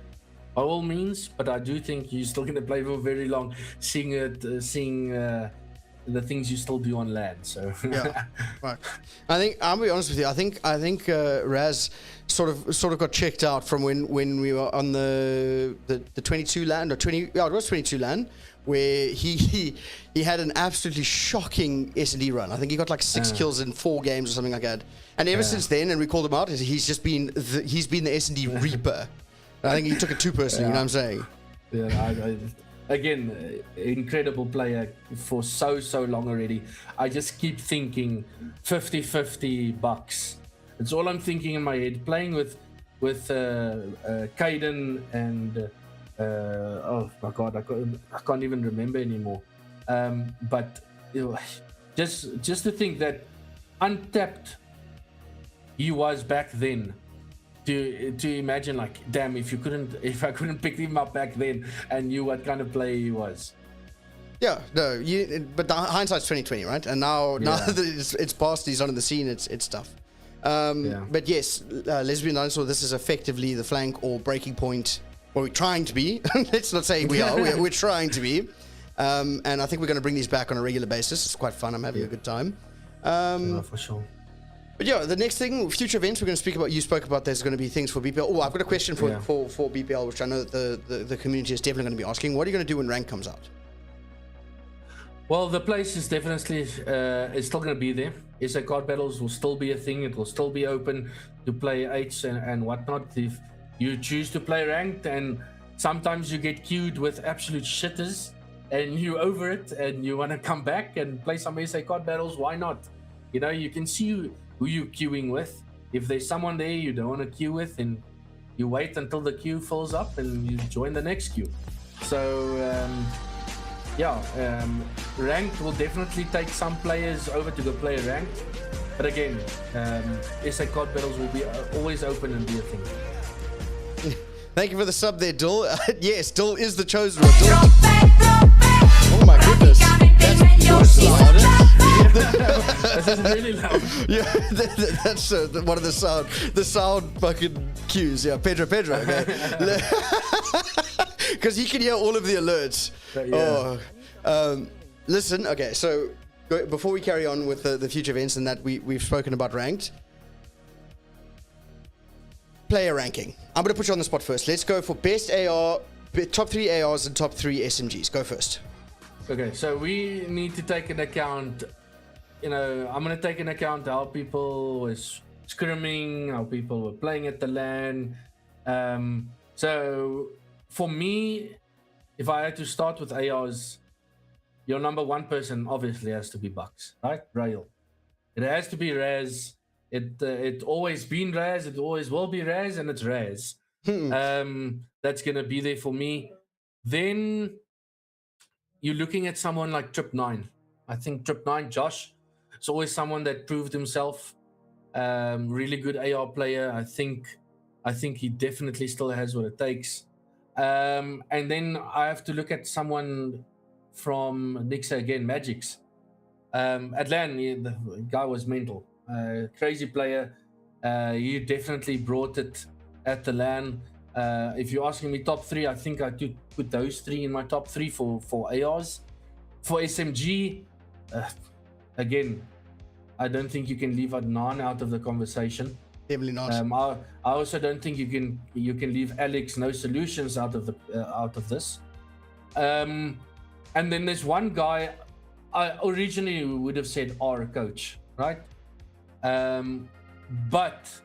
by all means. But I do think you're still going to play for very long, seeing the things you still do on LAN. So yeah, right. I think I'll be honest with you. I think Raz sort of got checked out from when we were on the 22 LAN or 20. Yeah, it was 22 LAN, where he had an absolutely shocking S&D run. I think he got like 6 kills in 4 games or something like that. And ever since then, and we called him out, he's been the S&D reaper. And I think he took it too personally. You know what I'm saying? Yeah. Again, incredible player for so long already. I just keep thinking 50-50 bucks. It's all I'm thinking in my head. Playing with Caden and Oh my god, I can't even remember anymore. But just to think that untapped he was back then. To imagine, like, damn, if I couldn't pick him up back then and knew what kind of player he was. Yeah, no, but the hindsight's 2020, right? And now that it's past, he's not in the scene. It's tough. But yes, Lesbian Dinosaur. This is effectively the flank or breaking point. Well, we're trying to be. Let's not say we are. We're trying to be. And I think we're going to bring these back on a regular basis. It's quite fun. I'm having a good time. For sure. But yeah, the next thing, future events we're going to speak about. You spoke about there's going to be things for BPL. Oh, I've got a question for BPL, which I know that the community is definitely going to be asking. What are you going to do when rank comes out? Well, the place is definitely is still going to be there. SA card battles will still be a thing. It will still be open to play H and whatnot. If you choose to play ranked, and sometimes you get queued with absolute shitters, and you over it, and you want to come back and play some SA card battles, why not? You know, you can see who you're queuing with. If there's someone there you don't want to queue with, and you wait until the queue fills up and you join the next queue. So ranked will definitely take some players over to go play ranked, but again, SA card battles will be always open and be a thing. Thank you for the sub there, Dill. Yes, Dill is the chosen one. Oh my goodness, that's loud. This is really loud. Yeah, that's one of the sound fucking cues. Yeah, Pedro. Okay, because he can hear all of the alerts. Listen. Okay, so before we carry on with the future events and that we've spoken about ranked. Player ranking. I'm going to put you on the spot first. Let's go for best AR, top 3 ARs and top 3 SMGs. Go first. Okay, so we need to take into account, I'm going to take into account how people were scrimming, how people were playing at the LAN. So for me, if I had to start with ARs, your number one person obviously has to be Bucks, right? Rail. It has to be Raz. It always been Raz, it always will be Raz, and it's Raz. That's gonna be there for me. Then you're looking at someone like Trip9. I think Trip9, Josh, is always someone that proved himself. Really good AR player. I think he definitely still has what it takes. And then I have to look at someone from Nixa again, Magix. At LAN, the guy was mental. Crazy player. He definitely brought it at the LAN. If you're asking me top 3, I think I could put those 3 in my top 3 for ARs. For SMG, again, I don't think you can leave Adnan out of the conversation. Definitely not. I also don't think you can leave Alex No Solutions out of this. And then there's one guy I originally would have said R coach, right? But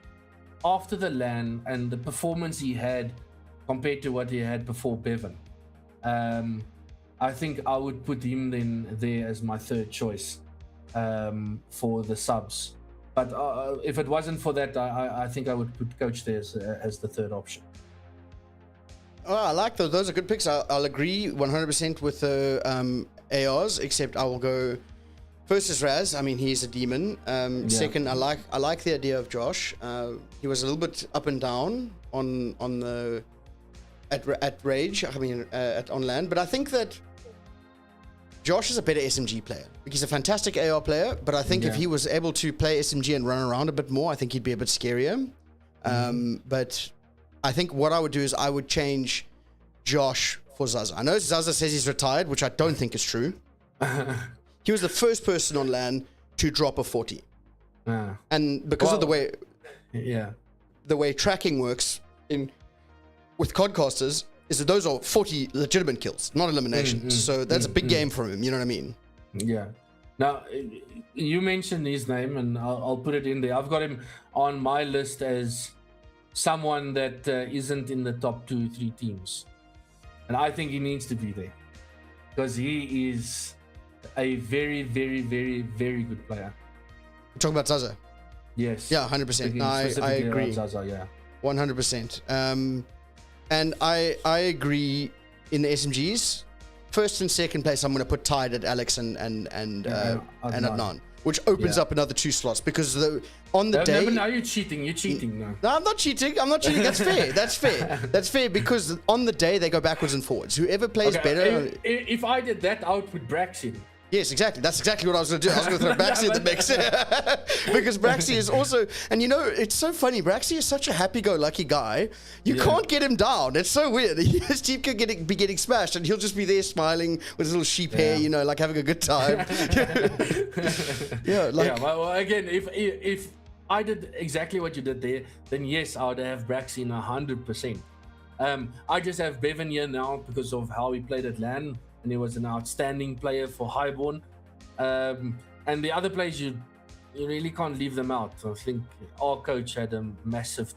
after the LAN and the performance he had compared to what he had before Bevan, I think I would put him then there as my third choice for the subs. But if it wasn't for that, I think I would put Coach there as the third option. Oh, I like those. Those are good picks. I'll agree 100% with the ARs, except I will go first is Raz. I mean, he's a demon. Second, I like the idea of Josh. He was a little bit up and down on the at Rage. I mean, on LAN, but I think that Josh is a better SMG player. He's a fantastic AR player, but I think if he was able to play SMG and run around a bit more, I think he'd be a bit scarier. But I think what I would do is I would change Josh for Zaza. I know Zaza says he's retired, which I don't think is true. He was the first person on LAN to drop a 40. And because of the way tracking works with Codcasters, is that those are 40 legitimate kills, not eliminations. So that's a big game for him, you know what I mean? Yeah. Now, you mentioned his name, and I'll put it in there. I've got him on my list as someone that isn't in the top 2-3 teams. And I think he needs to be there because he is a very, very, very, very good player. You're talking about Zaza? Yes. Yeah, 100%. No, I agree. Zaza, yeah. 100%. And I agree in the SMGs. First and second place, I'm going to put tied at Alex and Adnan, which opens up another 2 slots because on the day. No, now you're cheating. You're cheating now. No, I'm not cheating. That's fair. That's fair because on the day they go backwards and forwards. Whoever plays better. If I did that, I would put Brax in. Yes, exactly. That's exactly what I was going to do. I was going to throw Braxy in the mix. Because Braxy is also, and it's so funny. Braxy is such a happy-go-lucky guy. You can't get him down. It's so weird. His team could be getting smashed, and he'll just be there smiling with his little sheep hair, like having a good time. Well, again, if I did exactly what you did there, then yes, I would have Braxy in 100%. I just have Bevan here now because of how he played at LAN. And he was an outstanding player for Highborn. And the other players, you really can't leave them out. I think our coach had a massive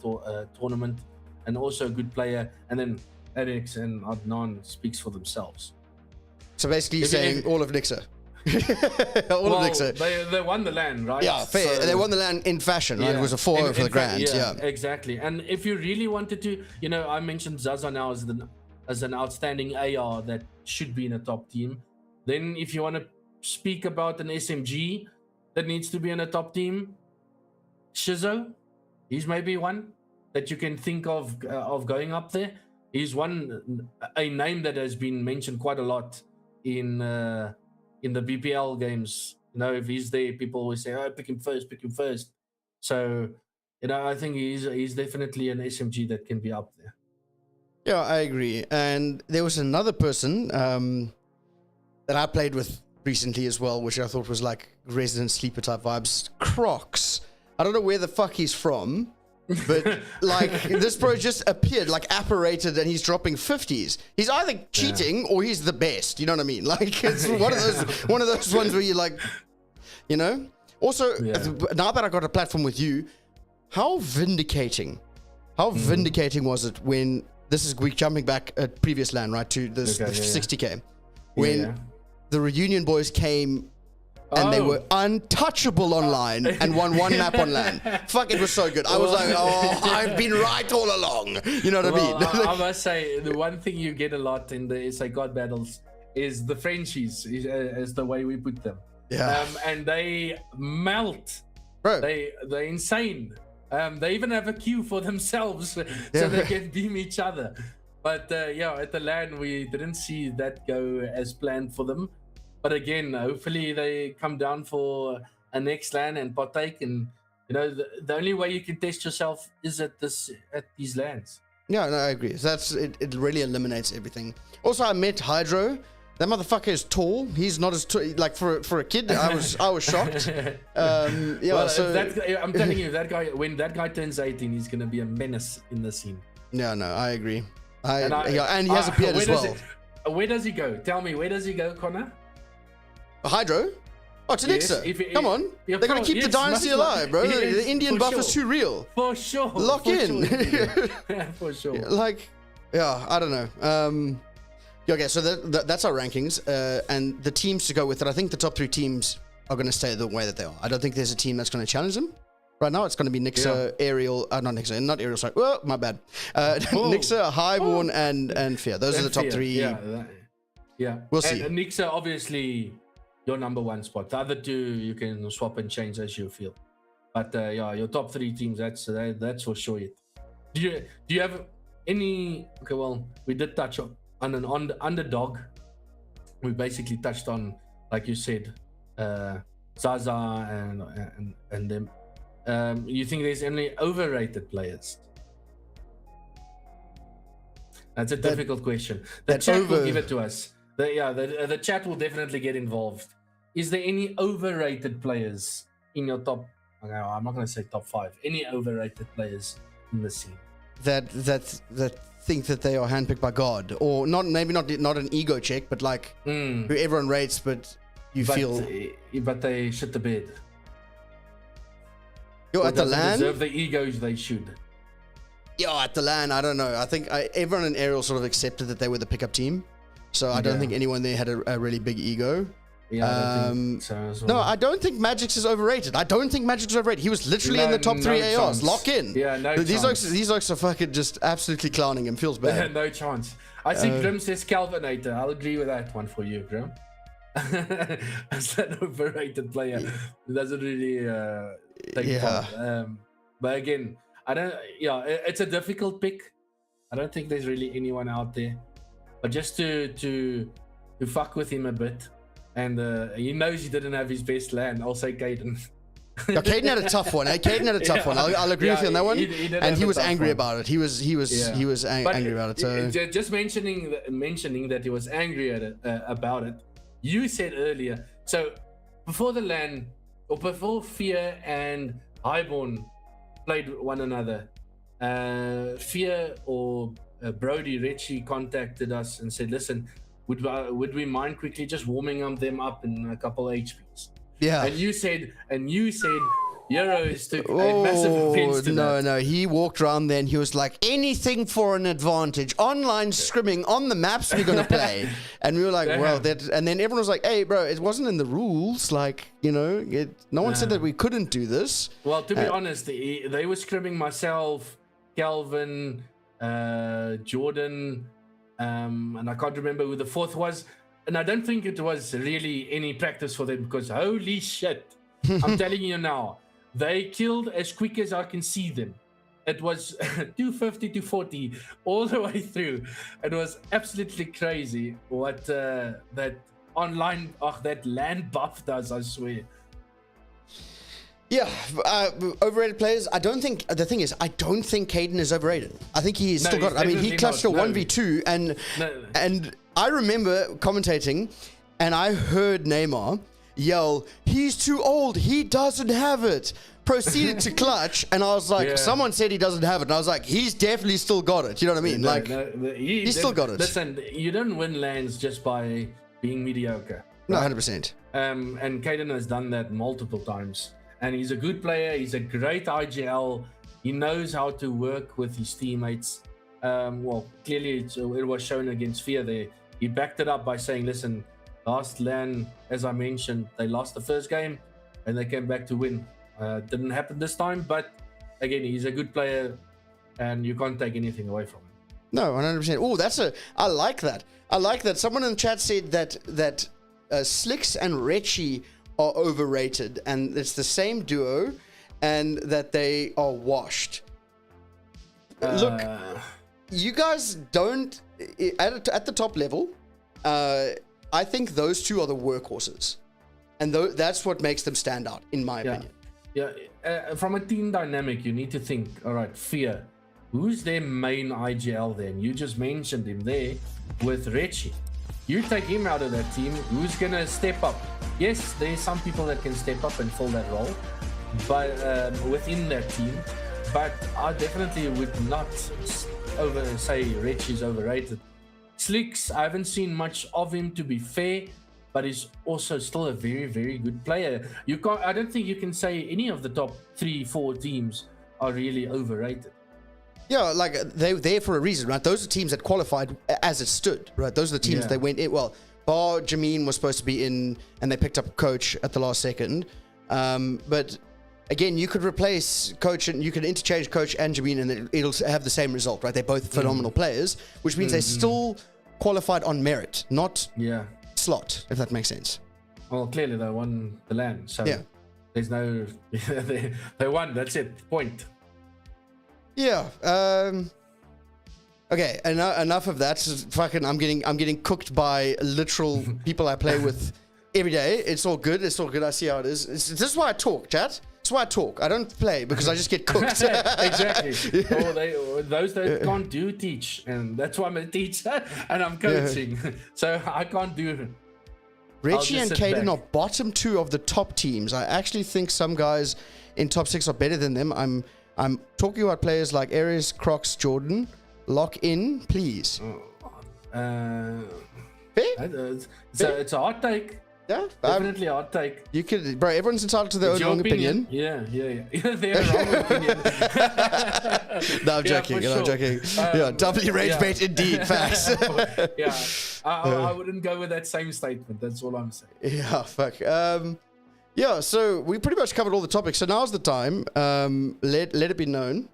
tournament and also a good player. And then Alex and Adnan speaks for themselves. So basically you're saying all of Nixa. All of Nixa. They won the LAN, right? Yeah, fair. So, they won the LAN in fashion, right? It was a 4-0 for the grand. Yeah, exactly. And if you really wanted to, I mentioned Zaza now as an outstanding AR that should be in a top team. Then if you want to speak about an SMG that needs to be in a top team, Shizo, he's maybe one that you can think of going up there. He's a name that has been mentioned quite a lot in the BPL games. If he's there, people always say, pick him first. So, I think he's definitely an SMG that can be up there. Yeah, I agree. And there was another person that I played with recently as well, which I thought was like resident sleeper type vibes. Crocs. I don't know where the fuck he's from, but like this bro just appeared like apparated and he's dropping 50s. He's either cheating or he's the best. You know what I mean? Like it's one of those ones where you're like, Also, now that I got a platform with you, how vindicating was it when we're jumping back at previous LAN, right, to the 60K, when the reunion boys came and they were untouchable online and won 1 map on LAN. Fuck, it was so good. I was like, I've been right all along. You know what I mean? I must say, the one thing you get a lot in the SA God battles is the Frenchies, is the way we put them. Yeah. And they melt. Bro. They're insane. They even have a queue for themselves so they can beam each other. But at the LAN, we didn't see that go as planned for them. But again, hopefully they come down for a next LAN and partake. And the only way you can test yourself is at these LANs. Yeah, no, I agree. So it really eliminates everything. Also, I met Hydro. That motherfucker is tall. He's not as like for a kid. I was shocked. I'm telling you, that guy, when that guy turns 18, he's gonna be a menace in the scene. Yeah, no, I agree. And he has a beard as well. Where does he go? Tell me, where does he go, Connor? Hydro? Oh, to Nixa. Come on. They're going to keep the dynasty alive, bro. The Indian buff is too real. For sure. Lock in. For sure. I don't know. Okay, so that's our rankings. And the teams to go with it, I think the top 3 teams are going to stay the way that they are. I don't think there's a team that's going to challenge them. Right now, it's going to be Nixa, Aerial, not Aerial, sorry. Oh, my bad. Nixa, Highborn, and Fear. Those are the top 3. Yeah. We'll see. And Nixa, obviously, your number 1 spot. The other 2, you can swap and change as you feel. But your top 3 teams, that's for sure. Do you have any? Okay, well, we did touch on an underdog. We basically touched on, like you said, Zaza and them. You think there's any overrated players? That's a difficult question. The chat will give it to us. The chat will definitely get involved. Is there any overrated players in your top? Okay, I'm not going to say top 5. Any overrated players in the scene that think that they are handpicked by God, or not an ego check, but like who everyone rates, but they shit the bed. Yo, at the LAN, deserve the egos they should. Yo, at the LAN, I don't know. I think everyone in Aerial sort of accepted that they were the pickup team, so I don't think anyone there had a really big ego. Yeah, I don't think so as well. No, I don't think Magix is overrated. I don't think Magix is overrated. He was literally in the top 3 ARs. Chance. Lock in. Yeah, no these chance. These oaks are fucking just absolutely clowning him. Feels bad. No chance. I see Grim says Calvinator. I'll agree with that one for you, Grim. As an overrated player, it doesn't really take part. But again, I don't. Yeah, it's a difficult pick. I don't think there's really anyone out there. But just to fuck with him a bit, and he knows he didn't have his best LAN. I'll say Caden. Yeah, Caden had a tough one. Caden had a tough one. I'll agree with you on that one. And he was angry about it. He was angry about it. So just mentioning that he was angry at it, about it. You said earlier. So before the LAN, or before Fear and Highborn played one another, Fear or Brody Ritchie contacted us and said, "Listen, would we mind quickly just warming them up in a couple HPs?" Yeah. And you said Euros took a massive offense to that. No, he walked around there and he was like, anything for an advantage. Online scrimming on the maps we're gonna play. And we were like, well, that. And then everyone was like, hey, bro, it wasn't in the rules. Like, no one said that we couldn't do this. Well, to be honest, they were scrimming myself, Calvin, Jordan, and I can't remember who the fourth was. And I don't think it was really any practice for them, because holy shit, I'm telling you now, they killed as quick as I can see them. It was 250 to 40 all the way through. It was absolutely crazy what that online, that LAN buff does, I swear. Yeah, overrated players. I don't think Caden is overrated. I think he's still got it. I mean, he clutched a 1v2, and I remember commentating, and I heard Neymar yell, "He's too old. He doesn't have it." Proceeded to clutch, and I was like, someone said he doesn't have it, and I was like, he's definitely still got it. You know what I mean? He's still got it. Listen, you don't win LANs just by being mediocre. No, 100%. And Caden has done that multiple times. And he's a good player. He's a great IGL. He knows how to work with his teammates. Well, clearly it was shown against Fear there. He backed it up by saying, listen, last LAN, as I mentioned, they lost the first game and they came back to win. Didn't happen this time, but again, he's a good player and you can't take anything away from him. No, 100%. Oh, I like that. I like that. Someone in the chat said that Slicks and Retchie are overrated, and it's the same duo, and that they are washed. Look, you guys don't at the top level. I think those two are the workhorses, and that's what makes them stand out, in my opinion. Yeah, from a team dynamic, you need to think. All right, Fear, who's their main IGL then? You just mentioned him there with Retchie. You take him out of that team, who's gonna step up? Yes, there's some people that can step up and fill that role, but within that team. But I definitely would not say Retchie's overrated. Slicks, I haven't seen much of him, to be fair, but he's also still a very, very good player. I don't think you can say any of the top 3-4 teams are really overrated. Yeah, like they're there for a reason, right? Those are teams that qualified as it stood, right? Those are the teams that went in. Well, bar Jameen was supposed to be in, and they picked up coach at the last second. But again, you could replace coach and you could interchange coach and Jameen, and it'll have the same result, right? They're both phenomenal players, which means they still qualified on merit, not slot, if that makes sense. Well, clearly they won the LAN, so there's no they won. That's it. Point. Yeah. Okay. Enough of that. Fucking, I'm getting cooked by literal people I play with every day. It's all good. I see how it is. This is why I talk, chat. That's why I talk. I don't play because I just get cooked. Exactly. Those that can't do teach, and that's why I'm a teacher and I'm coaching. So I can't do. Richie and Caden are bottom 2 of the top teams. I actually think some guys in top 6 are better than them. I'm talking about players like Aries, Crocs, Jordan. Lock in, please. It's a hot take. Yeah, definitely a hot take. You could, bro. Everyone's entitled to their own wrong opinion. Yeah. Their wrong opinion. No, I'm joking. for I'm sure. joking. Yeah, doubly rage bait indeed. Facts. Yeah, I wouldn't go with that same statement. That's all I'm saying. Yeah, fuck. Yeah, so we pretty much covered all the topics. So now's the time. Let it be known.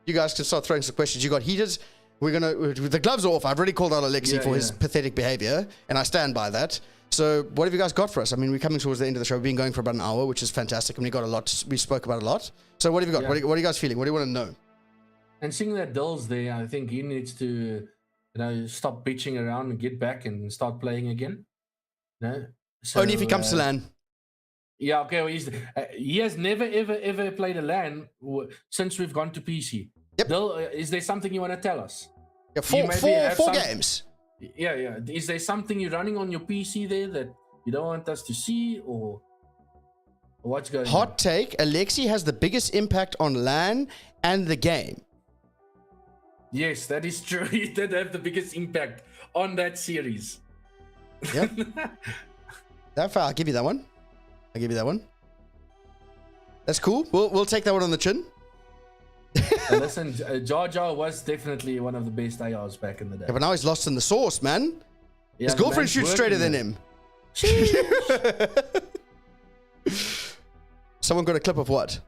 You guys can start throwing some questions. You got heaters. The gloves are off. I've already called out Alexi for his pathetic behavior, and I stand by that. So what have you guys got for us? I mean, we're coming towards the end of the show. We've been going for about an hour, which is fantastic, and we got a lot. We spoke about a lot. So what have you got? Yeah. What are you guys feeling? What do you want to know? And seeing that Dill's there, I think he needs to, stop bitching around and get back and start playing again. No, so, Only if he comes to LAN. Yeah, okay. Well, he has never, ever played a LAN since we've gone to PC. Yep. Dill, is there something you want to tell us? Yeah, four games. Yeah. Is there something you're running on your PC there that you don't want us to see, or what's going on? Hot take, Alexi has the biggest impact on LAN and the game. Yes, that is true. He did have the biggest impact on that series. Yep. I'll give you that one. That's cool. We'll take that one on the chin. Listen, Jar Jar was definitely one of the best ARs back in the day. Yeah, but now he's lost in the sauce, man. Yeah, his girlfriend shoots straighter than him. Someone got a clip of what?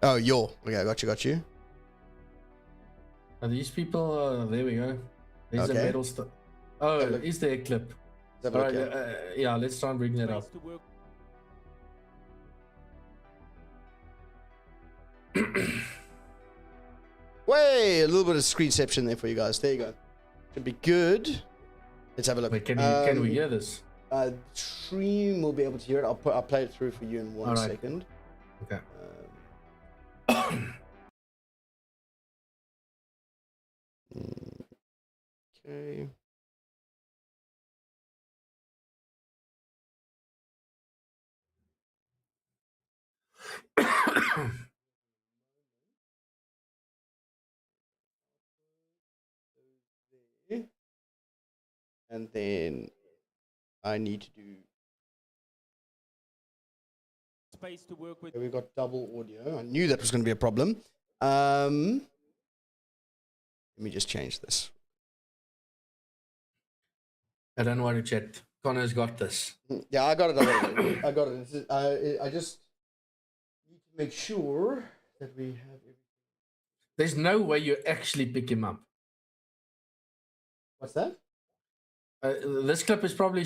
Oh, okay, I got you. Are these people? There we go. There's a metal stuff. Oh, is there a clip? All right, yeah, let's try and bring that up. Way, a little bit of screenception there for you guys. There you go. Should be good. Let's have a look. Wait, can we hear this? Stream will be able to hear it. I'll play it through for you in one second. Okay. Okay. And then I need to do space to work with. We got double audio. I knew that was going to be a problem. Let me just change this. I don't worry, chat. Connor's got this. Yeah, I got it. I got it. I just need to make sure that we have everything. There's no way you actually pick him up. What's that? This clip is probably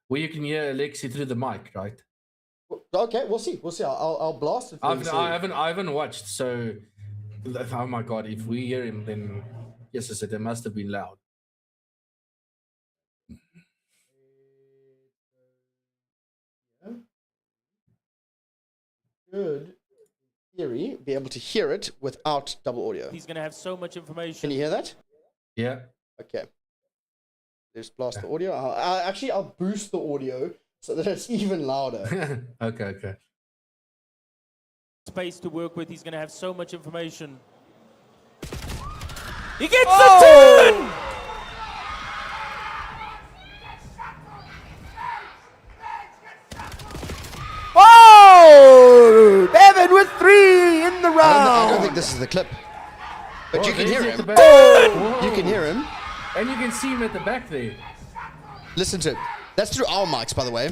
where you can hear Alexi through the mic, right? Okay, we'll see. I'll blast it. I haven't watched, so oh my god, if we hear him, then yes, I said it must have been loud. Good theory, be able to hear it without double audio. He's going to have so much information. Can you hear that? Yeah. Okay. Let's blast the audio. I'll boost the audio so that it's even louder. Okay. Space to work with. He's going to have so much information. He gets the turn! Oh! Bevan with 3 in the round. I don't think this is the clip. But you can hear him. Oh! You can hear him. And you can see him at the back there. Listen to it. That's through our mics, by the way.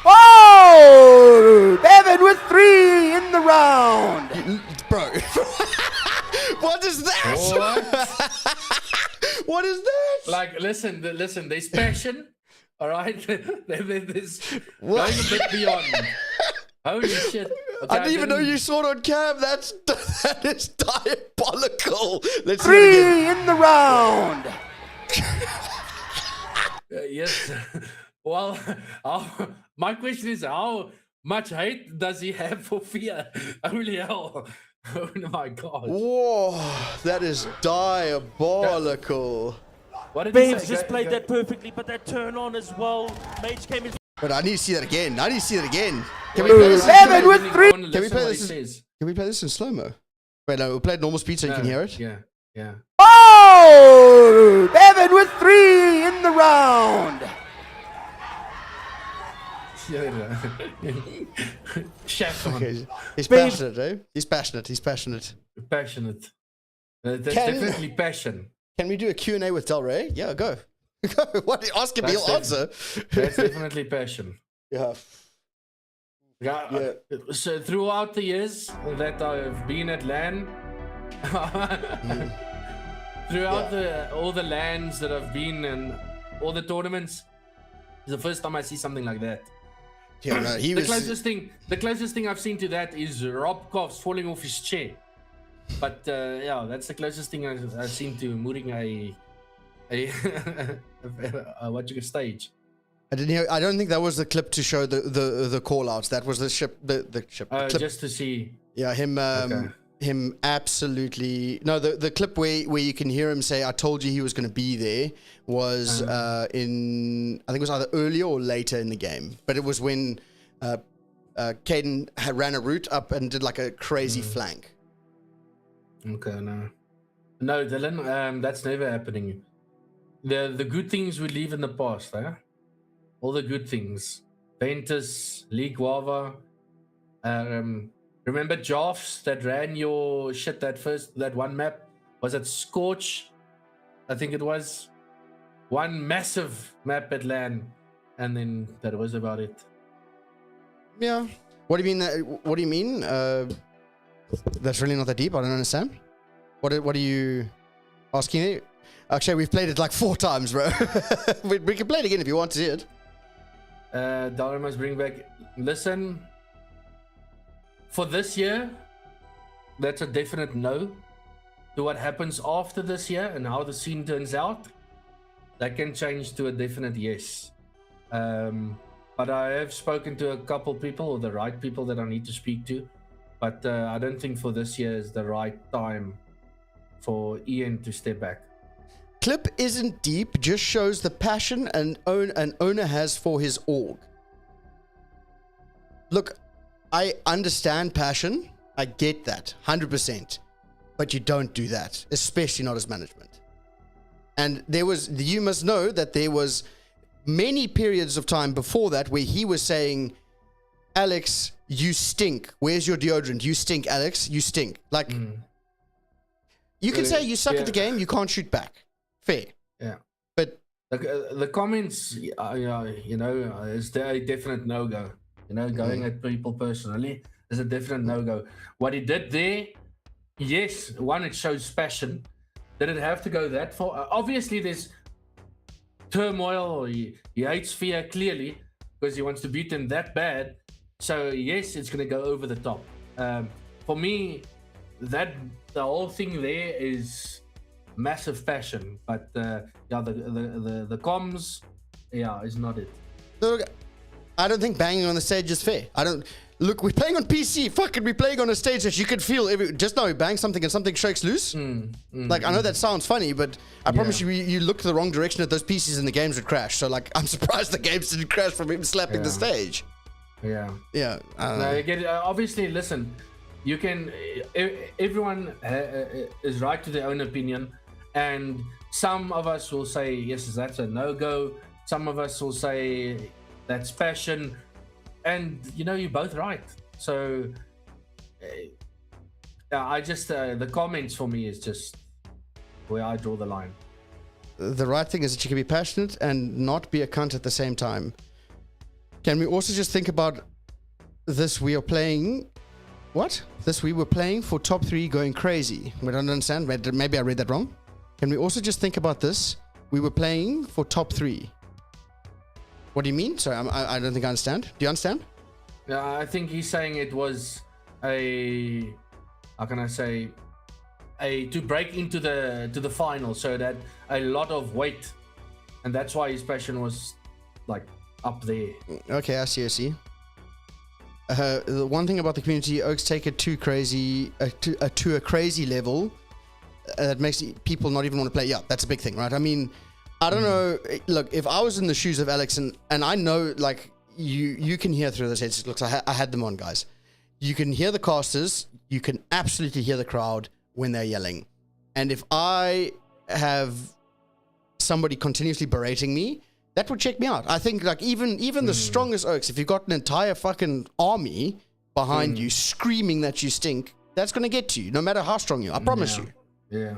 Oh! Bevan with 3 in the round. Bro. What is that? What is that? Like, listen, there's passion. All right? There's going a bit beyond. Holy shit. Okay, I didn't even know you saw it on cam. That is diabolical. Let's see it again. 3 in the round. Yes. Well, my question is, how much hate does he have for fear? Holy hell. Oh my god. Whoa, that is diabolical. What did Babes just played that perfectly, but that turn on as well. Mage came in. But I need to see that again. Can we play this? Seven with 3. Can we play this? Can we play this in slow mo? Wait, no, we'll play it normal speed so you can hear it. Yeah. Oh! go! Evan with 3 in the round. Chef, Okay. He's passionate, eh? He's passionate. He's passionate. Passionate. There's definitely passion. Can we do a Q&A with Del Rey? Yeah, go. Go. What? Ask him, he'll answer. That's definitely passion. Yeah. Yeah. So throughout the years that I've been at LAN, throughout all the LANs that I've been and all the tournaments, it's the first time I see something like that. Yeah, no, the closest thing I've seen to that is Rob Koffs falling off his chair. But yeah, that's the closest thing I've seen to mooring a what you can stage. I didn't hear. I don't think that was the clip to show the call outs. That was the ship. The ship. The clip. Just to see. Yeah, him absolutely. No, the clip where you can hear him say, "I told you he was going to be there," was in, I think it was either earlier or later in the game. But it was when Caden ran a route up and did like a crazy flank. Okay, no, Dylan, that's never happening. The good things we leave in the past, eh? All the good things. Ventus, League Guava. Remember Joffs that ran your shit that one map? Was it Scorch? I think it was. One massive map at LAN. And then that was about it. Yeah. What do you mean? What do you mean? That's really not that deep. I don't understand. What are you asking me? Actually, we've played it like 4 times, bro. we can play it again if you want to see it. Dollar must bring back. Listen, for this year, that's a definite no. To what happens after this year and how the scene turns out, that can change to a definite yes. But I have spoken to a couple people, or the right people that I need to speak to. But I don't think for this year is the right time for Ian to step back. Clip isn't deep, just shows the passion an owner has for his org. Look, I understand passion. I get that, 100%. But you don't do that, especially not as management. And you must know that there was many periods of time before that where he was saying, Alex, you stink. Where's your deodorant? You stink, Alex. You stink. Like, you can say you suck at the game. You can't shoot back. Fair. Yeah. But the comments, is a definite no-go. Going at people personally is a definite no-go. What he did there, yes, one, it shows passion. Did it have to go that far? Obviously, there's turmoil. He hates fear clearly because he wants to beat them that bad. So yes, it's going to go over the top. For me, the whole thing there is massive passion. But the comms, is not it. Look, I don't think banging on the stage is fair. Look, we're playing on PC. Fucking, we're playing on a stage that you can feel just now. We bang something and something shakes loose. I know that sounds funny, but I promise you looked the wrong direction at those PCs and the games would crash. So like, I'm surprised the games didn't crash from him slapping the stage. Yeah. Yeah. No, you get it. Obviously, listen, you can, everyone is right to their own opinion. And some of us will say, yes, that's a no-go. Some of us will say that's passion. And, you're both right. So, I just, the comments for me is just where I draw the line. The right thing is that you can be passionate and not be a cunt at the same time. Can we also just think about this? We are playing... What? We were playing for top 3 going crazy. We don't understand. Maybe I read that wrong. Can we also just think about this? We were playing for top 3. What do you mean? Sorry, I don't think I understand. Do you understand? Yeah, I think he's saying it was to break into the final, so that a lot of weight, and that's why his passion was like up there. Okay, I see. The one thing about the community, Oaks take it too crazy, to a crazy level that makes people not even want to play. Yeah, that's a big thing, right? I mean, I don't know. Look, if I was in the shoes of Alex, and I know, like, you can hear through those headsets. Looks, I had them on, guys. You can hear the casters. You can absolutely hear the crowd when they're yelling. And if I have somebody continuously berating me, that would check me out. I think like even the strongest Oaks, if you've got an entire fucking army behind you screaming that you stink, that's going to get to you, no matter how strong you are. I promise you. Yeah.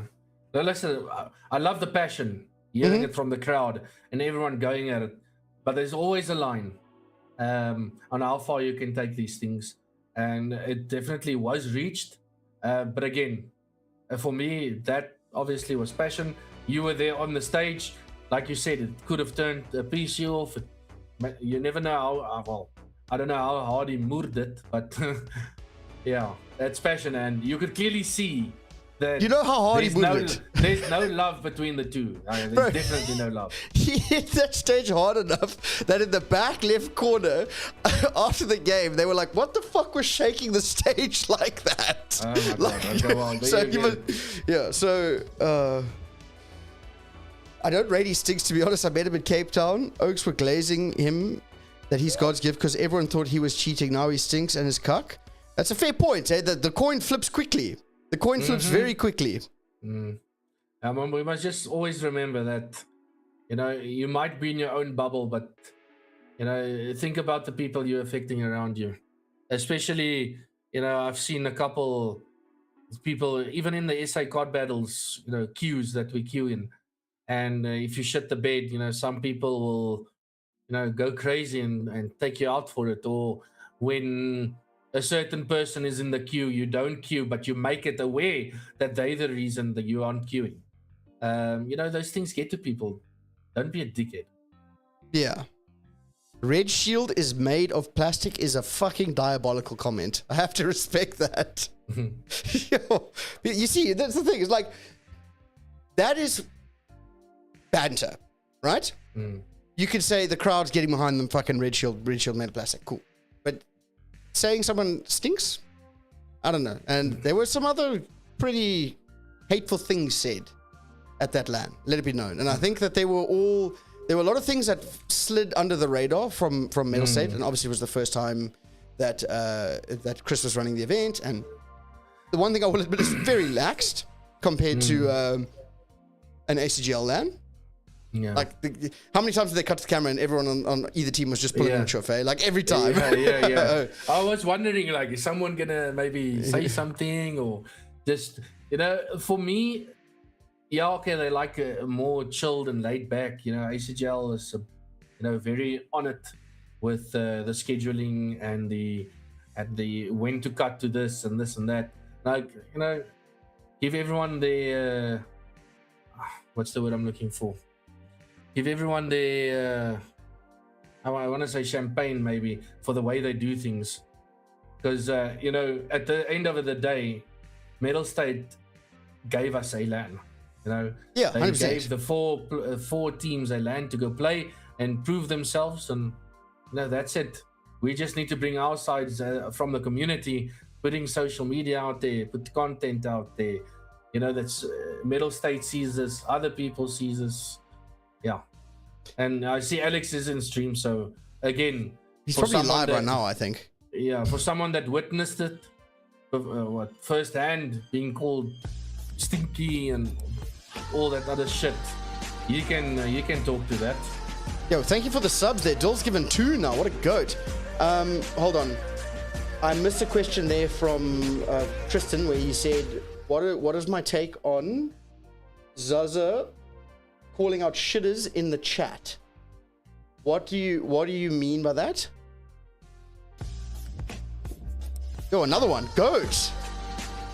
Now listen, I love the passion, hearing it from the crowd and everyone going at it. But there's always a line on how far you can take these things. And it definitely was reached. But again, for me, that obviously was passion. You were there on the stage. Like you said, it could have turned a PC off. You never know how, well, I don't know how hard he moved it, but yeah, that's passion. And you could clearly see that. You know how hard he moved it? There's no love between the two. There's definitely no love. He hit that stage hard enough that in the back left corner, after the game, they were like, what the fuck was shaking the stage like that? Oh my God, go on. So I don't rate his stinks, to be honest. I met him in Cape Town. Oaks were glazing him that he's God's gift because everyone thought he was cheating. Now he stinks and is cuck. That's a fair point, eh? The coin flips quickly. The coin flips very quickly. We must just always remember that, you know, you might be in your own bubble, but, you know, think about the people you're affecting around you. Especially, you know, I've seen a couple people, even in the SA COD battles, you know, queues that we queue in. And if you shit the bed, you know, some people will, you know, go crazy and take you out for it. Or when a certain person is in the queue, you don't queue, but you make it aware that they're the reason that you aren't queuing. You know, those things get to people. Don't be a dickhead. Yeah. Red shield is made of plastic is a fucking diabolical comment. I have to respect that. You see, that's the thing. It's like, that is banter, right? You could say the crowd's getting behind them, fucking red shield made of plastic. Cool. But saying someone stinks? I don't know. And there were some other pretty hateful things said at that LAN. Let it be known. And I think that there were a lot of things that slid under the radar from Metal State. And obviously it was the first time that that Chris was running the event. And the one thing I will admit is very laxed compared to an ACGL LAN. Yeah. Like, how many times did they cut to the camera and everyone on either team was just pulling on your face? Like, every time. Yeah. I was wondering, like, is someone gonna maybe say something or just, you know, for me, yeah, okay, they like a more chilled and laid back. You know, ACGL is, you know, very on it with the scheduling and the when to cut to this and that. Like, you know, give everyone the what's the word I'm looking for? Give everyone the I want to say champagne maybe for the way they do things, because you know, at the end of the day, Metal State gave us a LAN. You know, yeah, they 100%. gave the four teams a LAN to go play and prove themselves, and you know, that's it. We just need to bring our sides from the community, putting social media out there, put content out there. You know, that's Metal State sees this, other people sees this. Yeah, and I see Alex is in stream, so again, he's probably live right now, I think. Yeah, for someone that witnessed it, firsthand, being called stinky and all that other shit, you can talk to that. Yo, thank you for the subs there. Dill's given 2 now. What a goat. Hold on, I missed a question there from Tristan where he said, "What is my take on Zaza calling out shitters in the chat?" What do you mean by that? Yo, another one. Goat.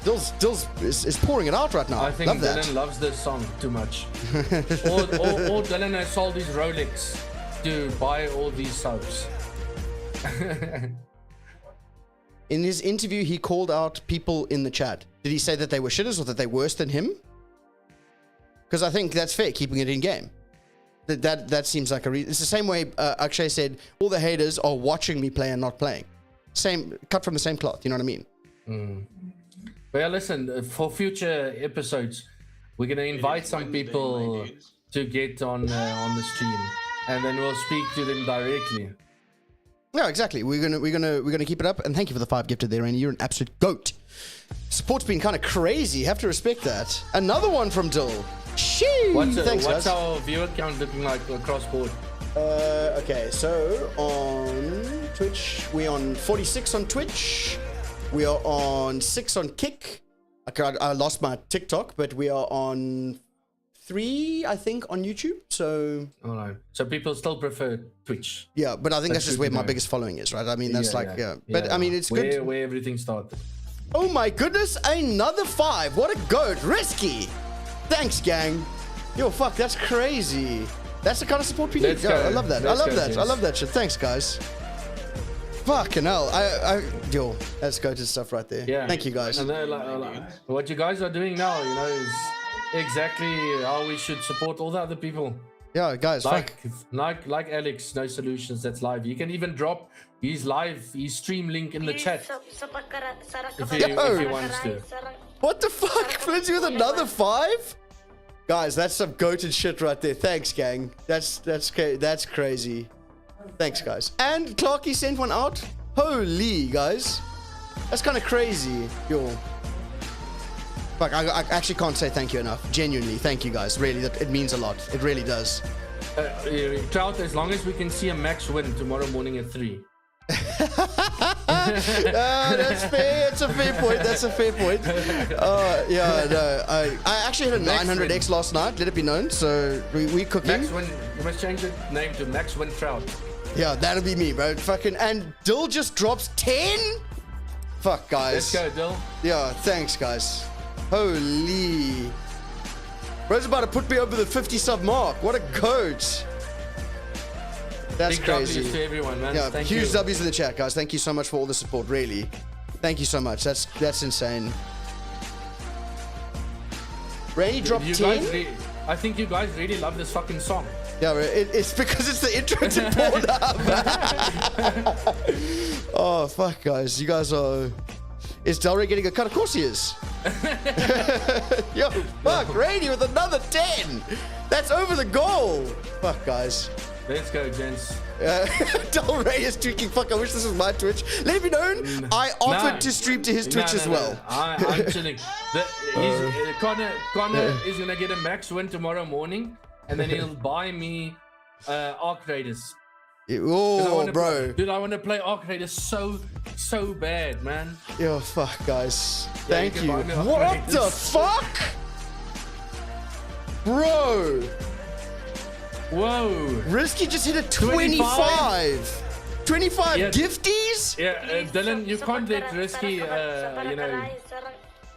Dill's is pouring it out right now. I think Love Dylan that. loves this song too much. or Dylan has sold his Rolex to buy all these subs. In his interview, he called out people in the chat. Did he say that they were shitters or that they're worse than him? Because I think that's fair, keeping it in game. That seems like a reason. It's the same way Akshay said, all the haters are watching me play and not playing. Same, cut from the same cloth, you know what I mean? Well, listen, for future episodes, we're going to invite some people to get on the stream, and then we'll speak to them directly. No, exactly. We're gonna keep it up, and thank you for the 5 gifted there, Rainy. You're an absolute goat. Support's been kind of crazy. Have to respect that. Another one from Dill. Sheesh. Thanks, what's guys. our viewer count looking like across board? Okay, so on Twitch, we're on 46 on Twitch. We are on 6 on Kick. I lost my TikTok, but we are on 3, I think, on YouTube. So, All right. So people still prefer Twitch. yeah, but I think that's just good where to my know. biggest following is, right? I mean, that's Yeah. But I mean, it's where, good. Where everything started. Oh my goodness, another 5. What a goat. Risky. Thanks, gang. Yo, fuck, that's crazy. That's the kind of support we need. Let's Yeah, go. I love that. Let's I love go, that. I Jess. love that shit. Thanks, guys. Fucking hell. Yo, that's goated stuff right there. Yeah. Thank you, guys. And what you guys are doing now, you know, is exactly how we should support all the other people. Yeah, guys, fuck. Like Alex, No Solutions, that's live. You can even drop his stream link in the chat if he wants to. What the fuck? Flinty with another 5? Guys, that's some goated shit right there. Thanks, gang. That's crazy. Thanks, guys. And Clarky sent one out. Holy, guys. That's kind of crazy. Yo. Fuck, I actually can't say thank you enough. Genuinely, thank you, guys. Really, it means a lot. It really does. Trout, as long as we can see a max win tomorrow morning at 3. That's fair. It's a fair point. That's a fair point. Yeah, no. I actually hit a 900x last night. Let it be known. So we cooking. Max win. You must change the name to Max Win Trout. Yeah, that'll be me, bro. Fucking and Dill just drops 10. Fuck, guys. Let's go, Dill. Yeah, thanks, guys. Holy. Bro's about to put me over the 50 sub mark. What a coach. That's Big crazy. W's to everyone, man. Yeah, Thank huge you. W's in the chat, guys. Thank you so much for all the support, really. Thank you so much. That's insane. Ray dropped You 10. guys I think you guys really love this fucking song. Yeah, it's because it's the intro to Pornhub. Oh, fuck, guys. You guys are... Is Delray getting a cut? Of course he is. Yo, fuck, Rady with another 10. That's over the goal. Fuck, guys. Let's go, gents. Delray is tweaking. Fuck, I wish this was my Twitch. Let it be known, I offered to stream to his Twitch as well. I'm chilling. Connor is going to get a max win tomorrow morning, and then he'll buy me Arc Raiders. Oh, bro. Dude, I want to play Arc Raiders so bad, man. Yo, fuck, guys. Yeah, Thank you you. can buy me Arc What Raiders. the fuck? Bro. Whoa. Risky just hit a 25. 25 Yeah. gifties? Yeah, Dylan, you can't let Risky, you know...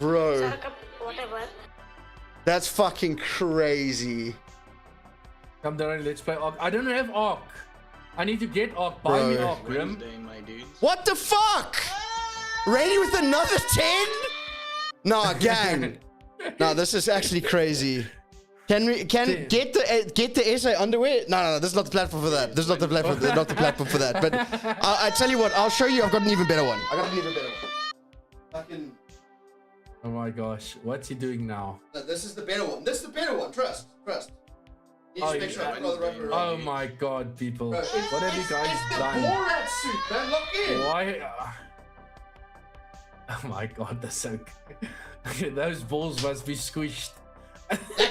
Bro. That's fucking crazy. Come down, let's play Arc. I don't have Arc. I need to get Arc. Buy me Bro. Arc, Grim. What the fuck? Rainy with another 10? Nah, gang. Nah, this is actually crazy. Can get the SA underwear? No, this is not the platform for that. This is not the platform. Not the platform for that. But I tell you what, I'll show you. I've got an even better one. I got an even better one. Fucking. Oh my gosh, what's he doing now? No, this is the better one. This is the better one. Trust. You just make sure I put all the rubber around Oh you. my god, people. Bro, What have you guys it's done? the Borat suit, man. Lock in. Why? Oh my god, that's so... Those balls must be squished.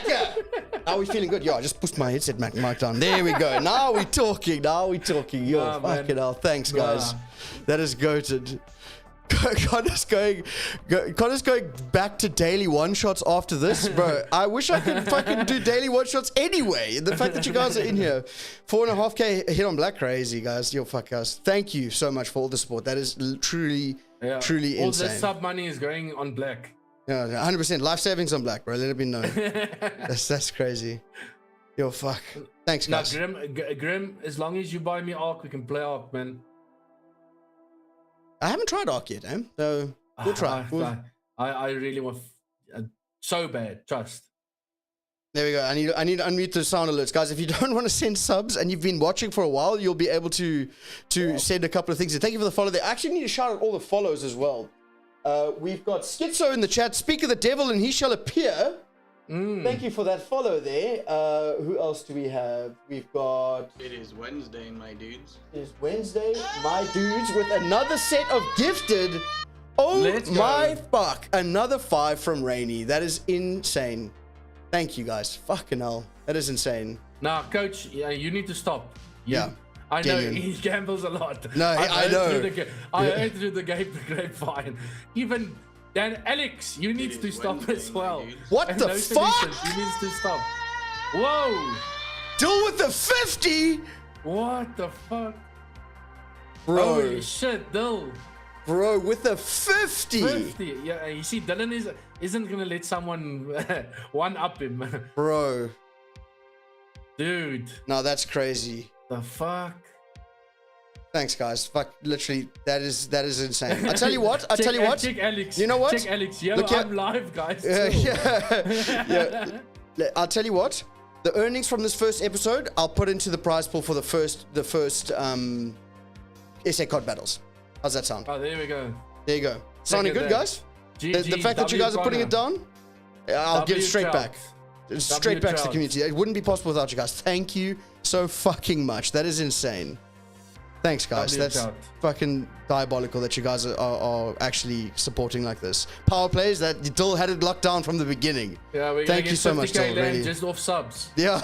Yeah. Now we feeling good. Yo, I just pushed my headset mic down. There we go. Now we talking. Yo, Nah, man. fucking hell. Thanks, guys. Nah. That is goated. Connor's going back to daily one-shots after this, bro. I wish I could fucking do daily one-shots anyway. The fact that you guys are in here. 4.5K hit on Black. Crazy, guys. Yo, fuck, guys. Thank you so much for all the support. That is truly All insane. the sub money is going on Black. Yeah, 100%. Life savings on Black, bro. Let it be known. That's crazy. Yo, fuck. Thanks, Now, guys. Grim, as long as you buy me Arc, we can play Arc, man. I haven't tried Arc yet, eh? So we'll try. I really want so bad. Trust. There we go. I need to unmute the sound alerts, guys. If you don't want to send subs and you've been watching for a while, you'll be able to send a couple of things. Thank you for the follow there. I actually need to shout out all the follows as well. We've got Schizo in the chat. Speak of the devil and he shall appear. Thank you for that follow there. Who else do we have? We've got... It is Wednesday, my dudes. It is Wednesday, my dudes, with another set of gifted. Oh Let's my go. fuck. Another 5 from Rainy. That is insane. Thank you guys. Fucking hell. That is insane. Now, coach, you need to stop. Yeah. I know genuine. he gambles a lot. No, I know. I heard through the grapevine. Even Dan Alex, you need It to is stop Wednesday, as my well. dude. What And the no fuck? solutions, you need to stop. Whoa! Deal with the 50, What the fuck? bro. Holy shit, Dill. Bro, with the 50. 50. Yeah, you see, Dylan isn't gonna let someone one up him. Bro. Dude, No, that's crazy. the fuck? Thanks, guys. Fuck, literally, that is insane. I tell you what. I tell you what. Check Alex. You know what? Check Alex. Yo, Look here. I'm live, guys. Yeah. I'll tell you what. The earnings from this first episode, I'll put into the prize pool for the first SA COD battles. How's that sound? Oh, there we go. There you go. Sounding good, that. guys? The fact that you guys are putting it down, I'll give it straight back. Straight back to the community. It wouldn't be possible without you guys. Thank you so fucking much. That is insane. Thanks, guys. That's fucking diabolical that you guys are actually supporting like this. Power plays that Dill had it locked down from the beginning. Yeah, we're Thank you so much, Dill. Really. Just off subs. Yeah.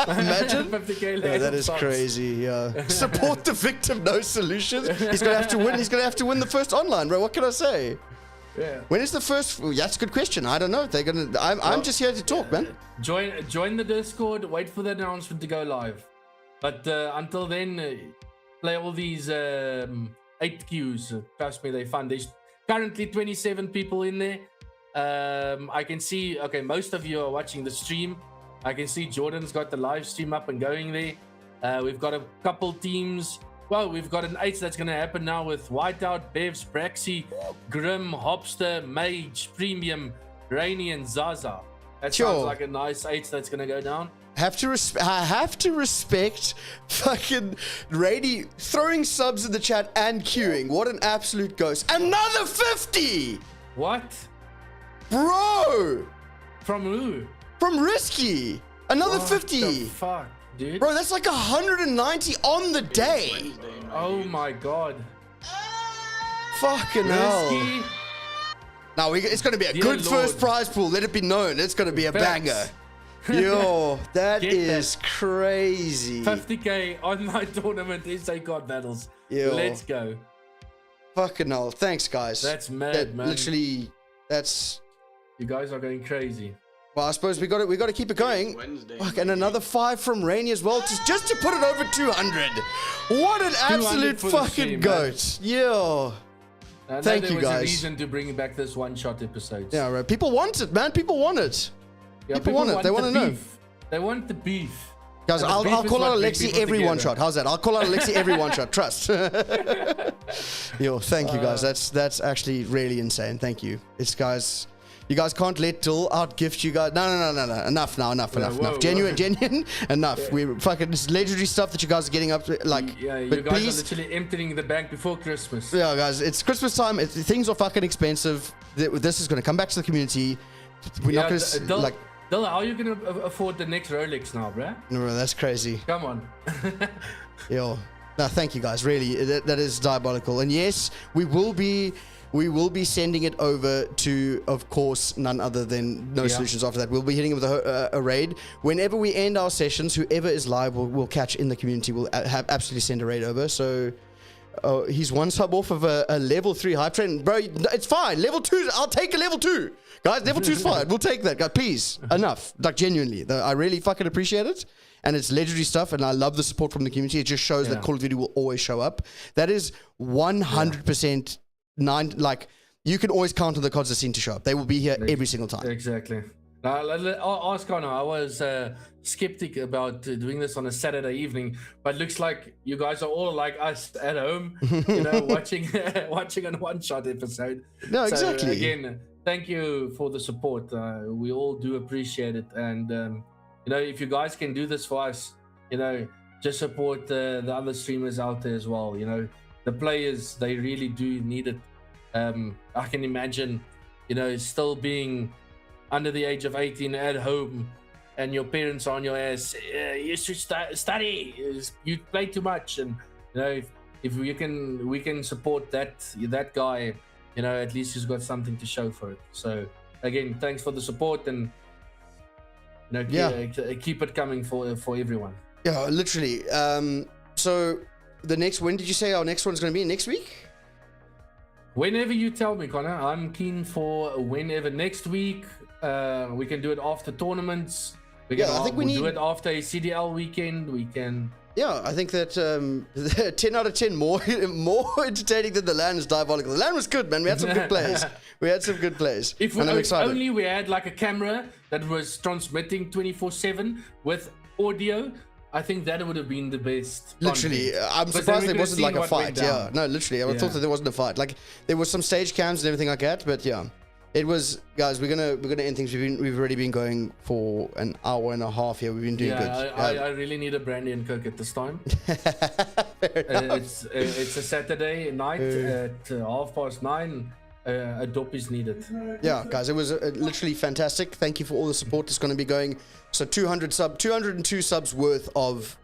Imagine. 50K Yeah, that off is subs. crazy. Yeah. Support the victim. No solutions. He's gonna have to win. He's gonna have to win the first online, bro. What can I say? Yeah. When is the first? Well, that's a good question. I don't know. They're gonna. I'm just here to talk, man. Join the Discord. Wait for the announcement to go live. But until then, play all these 8 queues. Trust me, they're fun. There's currently 27 people in there. I can see. Okay, most of you are watching the stream. I can see Jordan's got the live stream up and going there. We've got a couple teams. Well, we've got an 8 that's going to happen now with Whiteout, Bevs, Braxy, Grim, Hopster, Mage, Premium, Rainy, and Zaza. That sounds like a nice 8 that's going to go down. I have to respect fucking Rainy throwing subs in the chat and queuing. What an absolute ghost. Another 50! What? Bro! From who? From Risky. Another What 50. the fuck, dude? Bro, that's like 190 on the day. Wednesday, my Oh dude. my god. Fucking hell. Risky. Now it's going to be a Dear good first Lord. prize pool. Let it be known. It's going to be a Facts. banger. Yo, that Get is crazy. 50K online tournament SA COD battles. Yo. Let's go. Fucking hell. Thanks, guys. That's mad, man. Literally, that's... You guys are going crazy. Well, I suppose we got to keep it going. Wednesday, Fuck, my and dude. another 5 from Rainy as well, just to put it over 200. What an absolute for the fucking stream, goat. Yo. I know Thank there you, was guys. a reason to bring back this one-shot episodes. Yeah, right. People want it, man. People want it. Yeah, people want it. They the want to know. beef. They want the beef. Guys, And the I'll beef is call what out brings Alexi people every together. one shot. How's that? I'll call out Alexi every one shot. Trust. Yo, thank you, guys. That's actually really insane. Thank you. It's guys. You guys can't let Dill outgift you guys. No. Enough now. Enough. whoa. Genuine. Enough. We're fucking this legendary stuff that you guys are getting up to. Like, Yeah, you but guys please, are literally emptying the bank before Christmas. yeah, guys. It's Christmas time. Things are fucking expensive. This is going to come back to the community. We're not going to Dill, like. Dill, how are you going to afford the next Rolex now, bruh? No, that's crazy. Come on. Yo, no, thank you guys. Really, that is diabolical. And yes, we will be sending it over to, of course, none other than No Solutions. After that, we'll be hitting it with a raid. Whenever we end our sessions, whoever is live, we'll catch in the community. We'll have absolutely send a raid over. So. He's one sub off of a level 3 hype train. Bro, it's fine. Level 2, I'll take a level 2. Guys, level 2 is fine. We'll take that. Guys, please. Enough. Like, genuinely. I really fucking appreciate it. And it's legendary stuff, and I love the support from the community. It just shows that Call of Duty will always show up. That is 100% like, you can always count on the CODs that seem to show up. They will be here every single time. Exactly. Now, I'll ask Connor. I was skeptic about doing this on a Saturday evening, but looks like you guys are all like us at home, you know, watching a one-shot episode. No, So, exactly. Again, thank you for the support. We all do appreciate it, and you know, if you guys can do this for us, you know, just support the other streamers out there as well. You know, the players, they really do need it. I can imagine, you know, still being under the age of 18 at home, and your parents are on your ass. You should study. You play too much, and you know, if we can support that guy, you know, at least he's got something to show for it. So again, thanks for the support, and Keep it coming for everyone. Yeah, literally. So when did you say our next one's going to be? Next week? Whenever you tell me, Connor, I'm keen for whenever. Next week, we can do it after tournaments. I think we need do it after a CDL weekend. We can. Yeah, I think that 10 out of 10 more entertaining than the LAN is diabolical. The LAN was good, man. We had some good plays. If only we had like a camera that was transmitting 24/7 with audio, I think that would have been the best. Literally, I'm surprised there wasn't like a fight. Yeah, no, literally, I thought that there wasn't a fight. Like there was some stage cams and everything like that, but yeah. It was, guys. We're gonna end things. We've already been going for an hour and a half here. We've been doing good. I really need a brandy and coke at this time. It's a Saturday night at 9:30. A dope is needed. Yeah, guys, it was literally fantastic. Thank you for all the support that's going to be going. So 202 subs worth of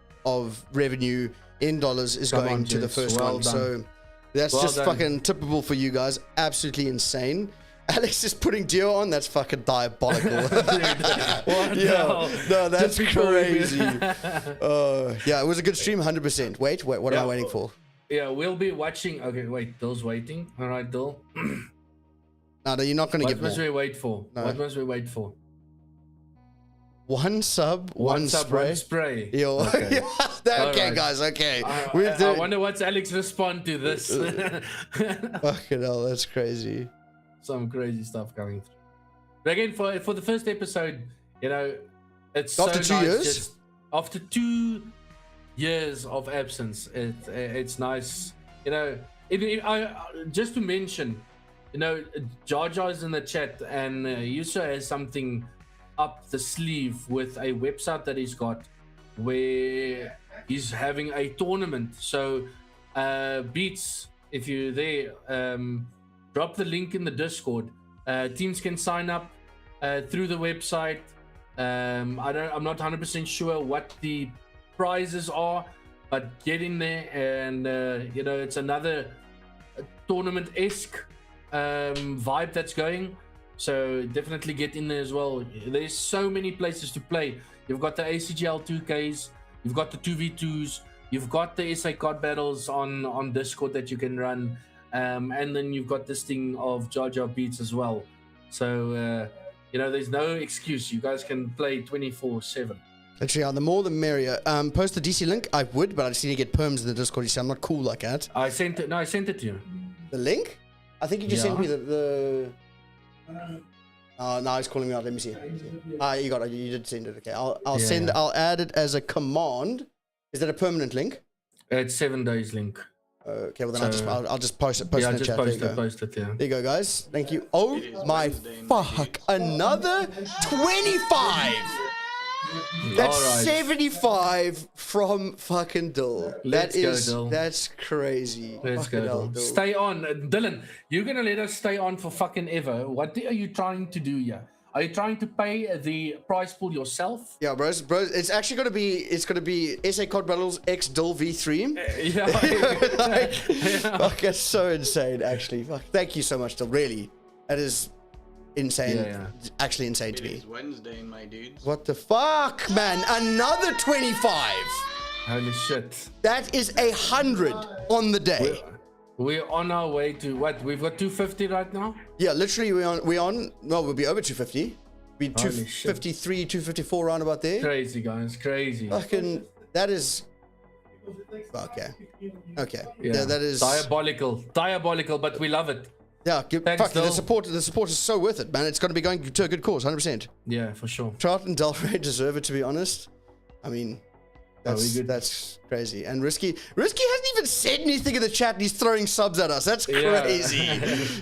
revenue in dollars is going to the first one. So that's just fucking tippable for you guys. Absolutely insane. Alex is putting Dio on. That's fucking diabolical. No, that's crazy. Yeah, it was a good stream, 100%. Wait, what am I waiting for? Yeah, we'll be watching. Okay, wait, Dill's waiting. All right, Dill. No, you're not going to get more. What must we wait for? No. What must we wait for? One sub, one spray. Yo, okay, right. Guys, okay. I wonder what's Alex respond to this. Fucking hell, that's crazy. Some crazy stuff coming through. But again, for the first episode, it's after so 2 nice. years. After 2 years of absence, it's nice. Just to mention, Jar Jar's in the chat, and Yusa has something up the sleeve with a website that he's got where he's having a tournament. So Beats, if you're there, drop the link in the Discord. Teams can sign up through the website. I'm not 100% sure what the prizes are, but get in there, and it's another tournament-esque vibe that's going. So definitely get in there as well. There's so many places to play. You've got the ACGL 2Ks, you've got the 2v2s, you've got the SA COD battles on Discord that you can run. And then you've got this thing of Jar Jar Beats as well. So, there's no excuse. You guys can play 24/7. Literally, the more the merrier. Post the DC link. I would, but I just need to get perms in the Discord. You see, I'm not cool like that. I sent it. No, I sent it to you. The link? I think you just sent me the. Now he's calling me out. Let me see. You got it. You did send it. Okay, I'll send. Yeah. I'll add it as a command. Is that a permanent link? It's 7 days link. Okay, well then I'll just post it. Post it in the chat. Post it. Yeah. There you go, guys. Thank you. Oh my fuck! Another 25. That's right. 75 from fucking Dill. That's crazy. Let's go, Dill. Stay on, Dylan. You're gonna let us stay on for fucking ever. What are you trying to do here? Are you trying to pay the prize pool yourself? Yeah, bros. It's actually gonna be SA COD Battles X Dill V3. Fuck, that's so insane. Actually, fuck. Thank you so much, Dill. Really, that is insane. Actually insane to me. It's Wednesday, my dudes. What the fuck, man? Another 25. Holy shit. That is 100 on the day. We're on our way to what? We've got 250 right now? Yeah, literally we'll be over 250. Be 253, 254 round about there. Crazy, guys, crazy. Fucking, that is... Okay. Yeah, that is... Diabolical, but we love it. Yeah, fuck, the support is so worth it, man. It's going to be going to a good cause, 100%. Yeah, for sure. Trout and Delray deserve it, to be honest. I mean... That's crazy. And Risky hasn't even said anything in the chat, and he's throwing subs at us. That's crazy.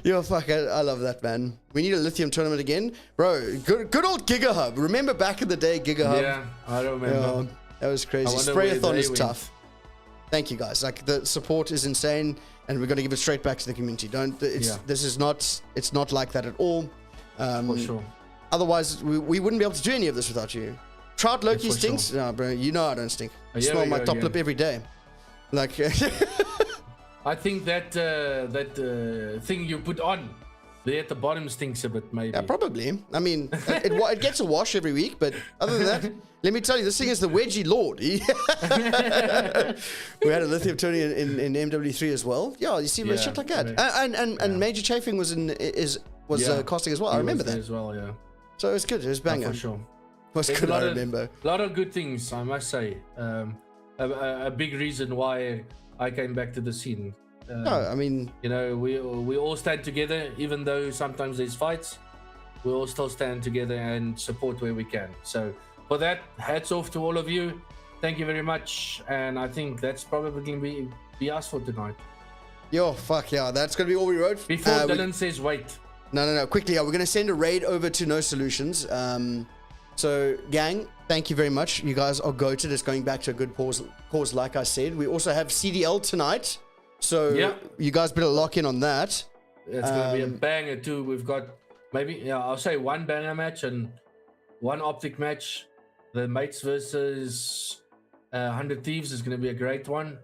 You're fucking... I love that, man. We need a lithium tournament again. Bro, good old Giga Hub. Remember back in the day, Giga Hub? Yeah, I don't remember. That was crazy. Sprayathon is tough. Thank you, guys. Like, the support is insane, and we're going to give it straight back to the community. This is not... It's not like that at all. For sure. Otherwise, we wouldn't be able to do any of this without you. Trout Loki stinks? Sure. No, bro, you know I don't stink. I smell my top lip every day. Like, I think that thing you put on There at the bottom stinks a bit, maybe. Yeah, probably. I mean, it gets a wash every week, but other than that, let me tell you, this thing is the wedgie lord. We had a lithium Tony in MW3 as well. Yeah, you see, shit like that. And Major Chafing was casting as well. I remember that as well. Yeah. So it was good. It was banger. For sure. It was good. I remember. A lot of good things, I must say. A big reason why I came back to the scene. No, I mean, you know, we all stand together, even though sometimes there's fights. We all still stand together and support where we can. So for that, hats off to all of you. Thank you very much. And I think that's probably going to be us for tonight. Yo, fuck yeah, that's going to be all we wrote. Before Dylan says wait. No, quickly, we're going to send a raid over to No Solutions. So, gang, thank you very much. You guys are goated. It's going back to a good cause, like I said. We also have CDL tonight. So, you guys better lock in on that. It's going to be a banger too. We've got maybe, I'll say one banger match and one optic match. The Mates versus 100 Thieves is going to be a great one.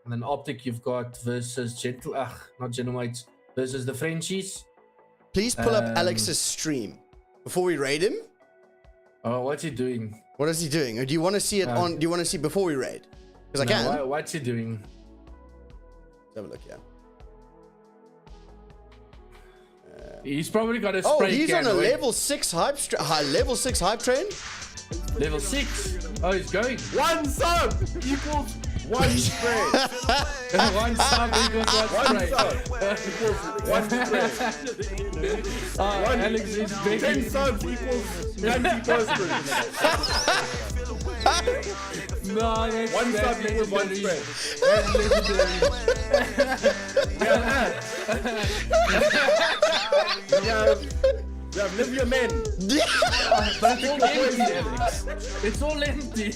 And then optic, you've got versus not Gentle Mates, versus the Frenchies. Please pull up Alex's stream before we raid him. Oh, what's he doing? What is he doing? Or do you want to see it on? Do you want to see before we raid? Because I can. What's he doing? Let's have a look here. He's probably got a spray. Oh, he's on a level 6 hype level 6 hype train. Level 6. Oh, he's going. One sub equals one spray. One sub equals one spray. Alex is big. 10 subs equals 90 persons. No, one sub equals one spray. We have live your men. But it's all empty, Alex. It's all empty.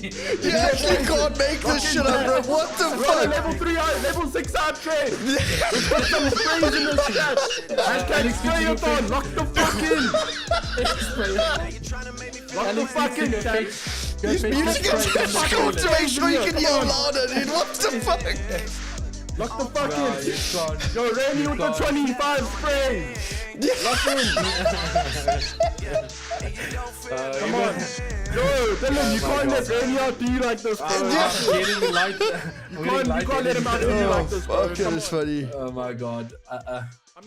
You actually can't make this shit up, bro. What the fuck? Level 3, level 6 hard trade. We've got some sprays in the chat. Hashtag sprayathon. Lock the fuck in. Lock the fuck in, chat. His music is just off to make sure you can yell louder, dude. What the fuck? Lock the fuck in. Yo, Randy with the 25 spray. Lock in. Come on. Yo, Dylan, you can't let Randy out to you like this, bro. You can't let him out to you like this, bro. Fuck, that is funny. Oh my god.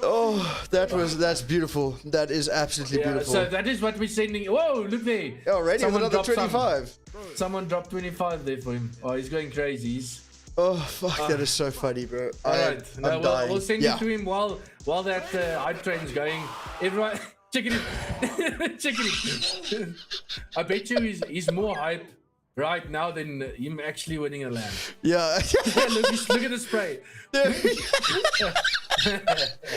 Oh, that's beautiful. That is absolutely beautiful. So that is what we're sending. Whoa, look there. Oh, Randy with another 25. Someone dropped 25 there for him. Oh, he's going crazy. Oh, fuck, that is so funny, bro. Alright, I'm dying. We'll send it to him while that hype train's going. Everyone, check it. Check it. I bet you he's more hype right now than him actually winning a LAN. Yeah. Look at the spray.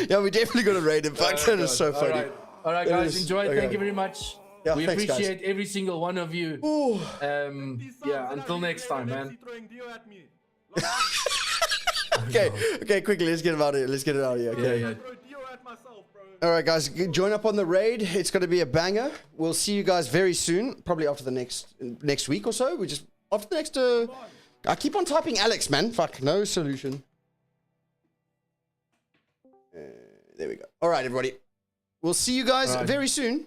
Yeah, we definitely got to raid him. Fuck, that is so funny. Alright, guys, enjoy. Okay. Thank you very much. Yeah, we thanks, appreciate guys. every single one of you. Until next time, man. Okay, quickly, let's get him out of here. Let's get it out of here. Okay. Yeah. All right, guys, join up on the raid. It's going to be a banger. We'll see you guys very soon, probably after the next week or so. We just after the next. I keep on typing Alex, man. Fuck, No Solution. There we go. All right, everybody. We'll see you guys very soon.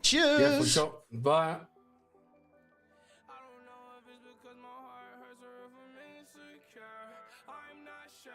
Cheers. Yeah, for sure. Bye. I'm not sure.